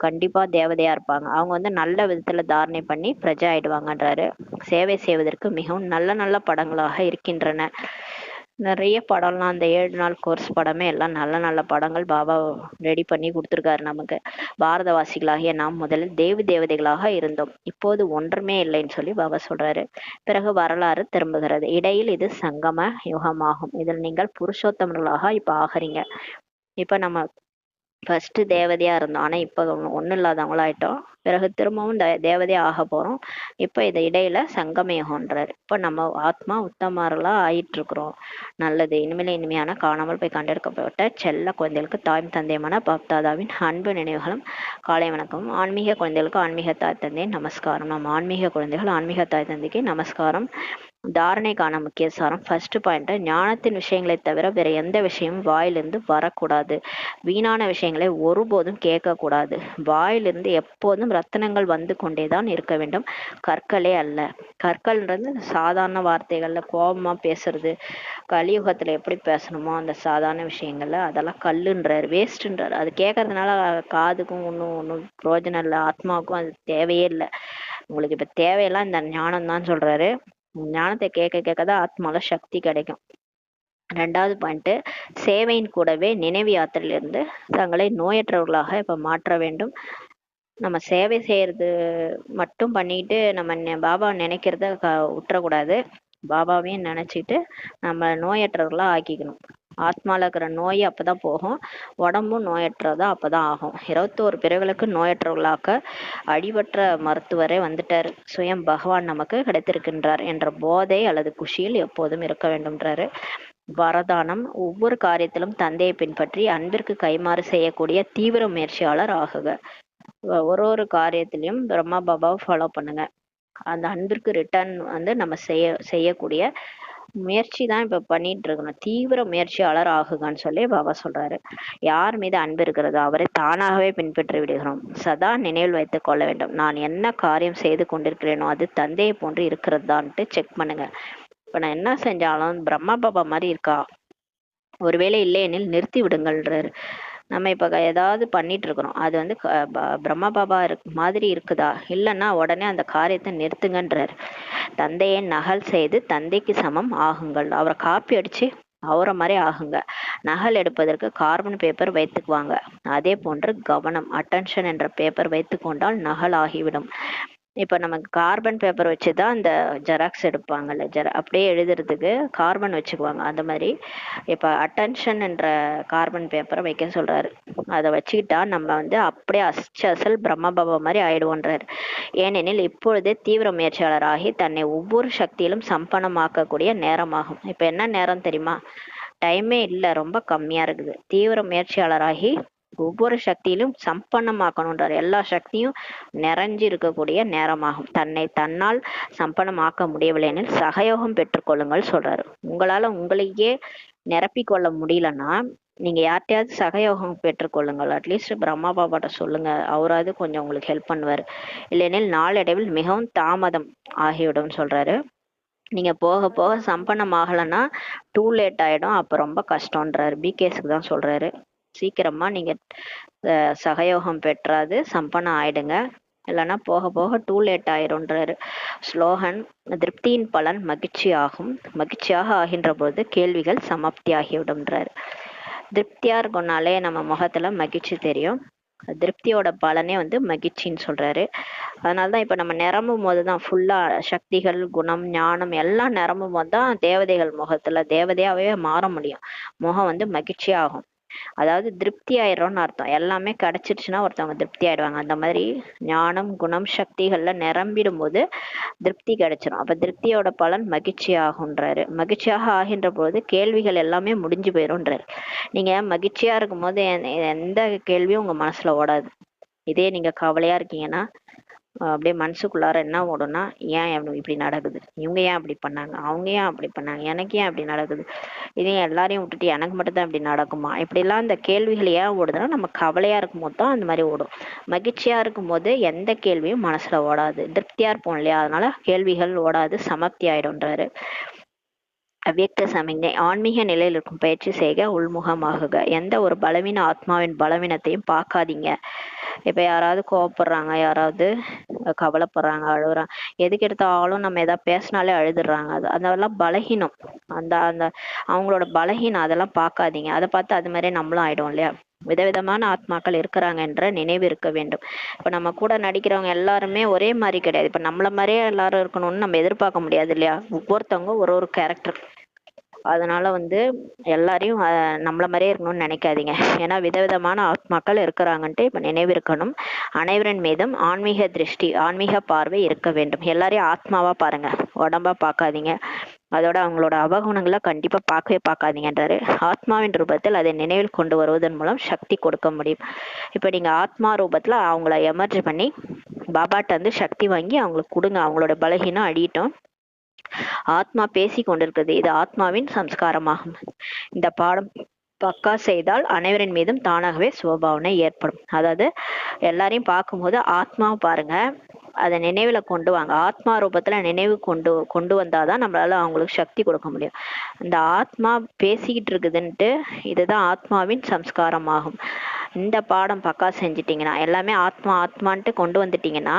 கண்டிப்பா தேவதையா இருப்பாங்க. அவங்க வந்து நல்ல விதத்துல தாரணை பண்ணி பிரஜை ஆயிடுவாங்கன்றாரு. சேவை செய்வதற்கு மிகவும் நல்ல நல்ல படங்களாக இருக்கின்றன. நிறைய படம்லாம் அந்த 7 நாள் கோர்ஸ் படமே எல்லாம் நல்ல நல்ல படங்கள் பாபா ரெடி பண்ணி கொடுத்துருக்காரு நமக்கு. பாரதவாசிகளாகிய நாம் முதலில் தேவதைகளாக இருந்தோம், இப்போது ஒன்றுமே இல்லைன்னு சொல்லி பாபா சொல்றாரு. பிறகு வரலாறு திரும்புகிறது. இடையில் இது சங்கம யுகமாகும். இதில் நீங்கள் புருஷோத்தமர்களாக இப்ப ஆகிறீங்க. இப்ப நம்ம ஃபர்ஸ்ட் தேவதையா இருந்தோம், ஆனா இப்ப ஒண்ணும் இல்லாதவங்களா ஆயிட்டோம். பிறகு திரும்பவும் தேவதையா ஆக போறோம். இப்ப இது இடையில சங்கமயுகம்ன்றாரு. இப்ப நம்ம ஆத்மா உத்தமர்களா ஆயிட்டு இருக்கிறோம். நல்லது. இனிமேல இனிமையான காணாமல் போய் கண்டெடுக்கப்பட்ட செல்ல குழந்தைகளுக்கு தாயும் தந்தையமான பாப்தாதாவின் அன்பு நினைவுகளும் காலை வணக்கம். ஆன்மீக குழந்தைகளுக்கு ஆன்மீக தாய் தந்தை நமஸ்காரம். நம்ம ஆன்மீக குழந்தைகள் ஆன்மீக தாய் தந்தைக்கு நமஸ்காரம். தாரணைக்கான முக்கிய சாரம். ஃபர்ஸ்ட் பாயிண்ட், ஞானத்தின் விஷயங்களை தவிர வேற எந்த விஷயமும் வாயிலிருந்து வரக்கூடாது. வீணான விஷயங்களை ஒருபோதும் கேட்கக்கூடாது. வாயிலிருந்து எப்போதும் ரத்தினங்கள் வந்து கொண்டேதான் இருக்க வேண்டும், கற்களே அல்ல. கற்கள்ன்றது சாதாரண வார்த்தைகள்ல கோபமா பேசுறது, கலியுகத்துல எப்படி பேசணுமோ அந்த சாதாரண விஷயங்கள்ல அதெல்லாம் கல்லுன்றார், வேஸ்ட்ன்றார். அது கேட்கறதுனால காதுக்கும் ஒன்றும் பிரயோஜனம் இல்லை, ஆத்மாவுக்கும் அது தேவையே இல்லை. உங்களுக்கு இப்ப தேவையெல்லாம் இந்த ஞானம் தான் சொல்றாரு. ஞானத்தை கேட்க கேட்கதான் ஆத்மால சக்தி கிடைக்கும். ரெண்டாவது பாயிண்ட், சேவையின் கூடவே நினைவு யாத்திரையிலிருந்து தங்களை நோயற்றவர்களாக இப்ப மாற்ற வேண்டும். நம்ம சேவை செய்யறது மட்டும் பண்ணிட்டு நம்ம பாபா நினைக்கிறத விட்டுறக்கூடாது. பாபாவையும் நினைச்சிட்டு நம்ம நோயற்றவர்களா ஆக்கிக்கணும். ஆத்மால இருக்கிற நோய் அப்பதான் போகும், உடம்பும் நோயற்றதா அப்பதான் ஆகும். 21 பிறவிகளுக்கு நோயற்றவர்களாக்க அடிபற்ற மருத்துவரே வந்துட்டாரு, சுயம் பகவான் நமக்கு கிடைத்திருக்கின்றார் என்ற போதை அல்லது குஷியில் எப்போதும் இருக்க வேண்டும்ன்றாரு. வரதானம், ஒவ்வொரு காரியத்திலும் தந்தையை பின்பற்றி அன்பிற்கு கைமாறு செய்யக்கூடிய தீவிர முயற்சியாளர் ஆகுக. ஒரு காரியத்திலையும் பிரம்மா பாபாவை ஃபாலோ பண்ணுங்க. அந்த அன்பிற்கு ரிட்டர்ன் நம்ம செய்யக்கூடிய முயற்சி தான் இப்ப பண்ணிட்டு இருக்கணும். தீவிர முயற்சியாளர் ஆகுகான்னு சொல்லி பாபா சொல்றாரு. யார் மீது அன்பு இருக்கிறதோ அவரை தானாகவே பின்பற்றி விடுகிறோம். சதா நினைவில் வைத்துக் கொள்ள வேண்டும், நான் என்ன காரியம் செய்து கொண்டிருக்கிறேனோ அது தந்தையை போன்று இருக்கிறதான்ட்டு செக் பண்ணுங்க. இப்ப நான் என்ன செஞ்சாலும் பிரம்மா பாபா மாதிரி இருக்கா, ஒருவேளை இல்லையெனில் நிறுத்தி விடுங்கள்ன்றாரு. நம்ம இப்ப ஏதாவது பண்ணிட்டு இருக்கிறோம், அது பிரம்மா பாபா மாதிரி இருக்குதா, இல்லைன்னா உடனே அந்த காரியத்தை நிறுத்துங்கன்றார். தந்தையை நகல் செய்து தந்தைக்கு சமம் ஆகுங்கள். அவரை காப்பி அடிச்சு அவரை மாதிரி ஆகுங்க. நகல் எடுப்பதற்கு கார்பன் பேப்பர் வைத்துக்குவாங்க, அதே போன்று கவனம் அட்டென்ஷன் என்ற பேப்பர் வைத்து கொண்டால் நகல் ஆகிவிடும். இப்ப நமக்கு கார்பன் பேப்பர் வச்சுதான் இந்த ஜெராக்ஸ் எடுப்பாங்கல்ல, அப்படியே எழுதுறதுக்கு கார்பன் வச்சுக்குவாங்க. அந்த மாதிரி இப்ப அட்டென்ஷன் என்ற கார்பன் பேப்பரை வைக்க சொல்றாரு. அதை வச்சுக்கிட்டா நம்ம அப்படியே அசல் பிரம்ம பாபா மாதிரி ஆயிடுவோன்றாரு. ஏனெனில் இப்பொழுதே தீவிர முயற்சியாளராகி தன்னை ஒவ்வொரு சக்தியிலும் சம்பனமாக்கக்கூடிய நேரமாகும். இப்ப என்ன நேரம் தெரியுமா? டைமே இல்லை, ரொம்ப கம்மியா இருக்குது. தீவிர முயற்சியாளராகி ஒவ்வொரு சக்தியிலும் சம்பன்னமாக்கணுன்றார். எல்லா சக்தியும் நிறைஞ்சு இருக்கக்கூடிய நேரமாகும். தன்னை தன்னால் சம்பன்னமாக்க முடியவில்லைன்னு சகயோகம் பெற்றுக்கொள்ளுங்கள் சொல்றாரு. உங்களால உங்களையே நிரப்பிக்கொள்ள முடியலன்னா நீங்க யார்கிட்டயாவது சகயோகம் பெற்றுக்கொள்ளுங்கள். அட்லீஸ்ட் பிரம்மா பாபாட்ட சொல்லுங்க, அவராது கொஞ்சம் உங்களுக்கு ஹெல்ப் பண்ணுவார். இல்லையெனில் நாளடைவில் மிகவும் தாமதம் ஆகிவிடும் சொல்றாரு. நீங்க போக போக சம்பன்னம் ஆகலைன்னா டூ லேட் ஆயிடும், அப்ப ரொம்ப கஷ்டம்ன்றாரு. பிகேஸுக்கு தான் சொல்றாரு. சீக்கிரமா நீங்க சகயோகம் பெற்றாது சம்பன்னம் ஆயிடுங்க, இல்லைன்னா போக போக டூ லேட் ஆயிரும்ன்றாரு. ஸ்லோகன், திருப்தியின் பலன் மகிழ்ச்சி ஆகும், மகிழ்ச்சியாக ஆகின்ற போது கேள்விகள் சமாப்தி ஆகிவிடும்ன்றாரு. திருப்தியா இருக்கனாலே நம்ம முகத்துல மகிழ்ச்சி தெரியும். திருப்தியோட பலனே மகிழ்ச்சின்னு சொல்றாரு. அதனாலதான் இப்ப நம்ம நிரம்பும் போதுதான் ஃபுல்லா சக்திகள், குணம், ஞானம் எல்லாம் நிரம்பும் போதுதான் தேவதைகள் முகத்துல தேவதையாவே மாற முடியும். முகம் மகிழ்ச்சியாகும். அதாவது திருப்தி ஆயிடுறோம்னு அர்த்தம். எல்லாமே கிடைச்சிருச்சுன்னா ஒருத்தவங்க திருப்தி ஆயிடுவாங்க. அந்த மாதிரி ஞானம், குணம், சக்திகள்ல நிரம்பிடும் போது திருப்தி கிடைச்சிடும். அப்ப திருப்தியோட பலன் மகிழ்ச்சி ஆகுன்றாரு. மகிழ்ச்சியாக ஆகின்ற போது கேள்விகள் எல்லாமே முடிஞ்சு போயிடும்ன்றாரு. நீங்க மகிழ்ச்சியா இருக்கும் போது எந்த கேள்வியும் உங்க மனசுல ஓடாது. இதே நீங்க கவலையா இருக்கீங்கன்னா அப்படியே மனசுக்குள்ளார என்ன ஓடும்னா, ஏன் இப்படி நடக்குது, இவங்க ஏன் அப்படி பண்ணாங்க, அவங்க ஏன் அப்படி பண்ணாங்க, எனக்கு ஏன் அப்படி நடக்குது, இதையும் எல்லாரையும் விட்டுட்டு எனக்கு மட்டும் தான் இப்படி நடக்குமா, இப்படிலாம் இந்த கேள்விகள் ஏன் ஓடுதுன்னா நம்ம கவலையா இருக்கும் போது தான் அந்த மாதிரி ஓடும். மகிழ்ச்சியா இருக்கும் போது எந்த கேள்வியும் மனசுல ஓடாது. திருப்தியா இருப்போம் இல்லையா, அதனால கேள்விகள் ஓடாது, சமப்தி ஆயிடும்ன்றாரு. அவ்வியக்த சமிக்ஞை, ஆன்மீக நிலையில் இருக்கும் பயிற்சி செய்க, உள்முகமாகுக. எந்த ஒரு பலவீன ஆத்மாவின் பலவீனத்தையும் பார்க்காதீங்க. இப்ப யாராவது கோவப்படுறாங்க, யாராவது கவலைப்படுறாங்க, அழுகுறாங்க, எதுக்கு எடுத்தாலும் நம்ம ஏதாவது பேசினாலே அழுதுடுறாங்க, அதெல்லாம் பலகீனம். அந்த அந்த அவங்களோட பலகீனம், அதெல்லாம் பார்க்காதீங்க. அதை பார்த்து அது மாதிரி நம்மளும் ஆயிடும் இல்லையா. விதவிதமான ஆத்மாக்கள் இருக்கிறாங்க என்ற நினைவு இருக்க வேண்டும். இப்ப நம்ம கூட நடிக்கிறவங்க எல்லாருமே ஒரே மாதிரி கிடையாது. இப்ப நம்மள மாதிரியே எல்லாரும் இருக்கணும்னு நம்ம எதிர்பார்க்க முடியாது இல்லையா. ஒவ்வொருத்தவங்க ஒரு கேரக்டர். அதனால எல்லாரையும் நம்மள மாதிரியே இருக்கணும்னு நினைக்காதீங்க. ஏன்னா விதவிதமான ஆத்மாக்கள் இருக்கிறாங்கன்ட்டு இப்ப நினைவிருக்கணும். அனைவரின் மீதும் ஆன்மீக திருஷ்டி, ஆன்மீக பார்வை இருக்க வேண்டும். எல்லாரையும் ஆத்மாவா பாருங்க, உடம்பா பார்க்காதீங்க. அதோட அவங்களோட அவகுணங்களை கண்டிப்பா பார்க்காதீங்கன்றாரு. ஆத்மாவின் ரூபத்தில் அதை நினைவில் கொண்டு வருவதன் மூலம் சக்தி கொடுக்க முடியும். இப்ப நீங்க ஆத்மா ரூபத்துல அவங்கள எமர்ஜ் பண்ணி பாபாட்ட சக்தி வாங்கி அவங்களுக்கு கொடுங்க. அவங்களோட பலகீனம் அடியட்டும். ஆத்மா பேசி கொண்டிருக்கிறது. இது ஆத்மாவின் சம்ஸ்காரமாகும். இந்த பாடம் பக்கா செய்தால் அனைவரின் மீதும் தானாகவே சுபபாவனை ஏற்படும். அதாவது எல்லாரையும் பார்க்கும்போது ஆத்மாவை பாருங்க, அதை நினைவுல கொண்டு வாங்க. ஆத்மா ரூபத்துல நினைவு கொண்டு வந்தாதான் நம்மளால அவங்களுக்கு சக்தி கொடுக்க முடியும். இந்த ஆத்மா பேசிக்கிட்டு இருக்குதுன்ட்டு இதுதான் ஆத்மாவின் சம்ஸ்காரம் ஆகும். இந்த பாடம் பக்கா செஞ்சிட்டிங்கன்னா, எல்லாமே ஆத்மா ஆத்மான்ட்டு கொண்டு வந்துட்டீங்கன்னா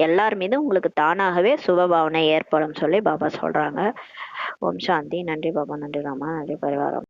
எல்லார் மீதும் உங்களுக்கு தானாகவே சுபபாவனை ஏற்படும் சொல்லி பாபா சொல்றாங்க. ஓம் சாந்தி. நன்றி பாபா, நன்றி ராமா, நன்றி பரிவாரம்.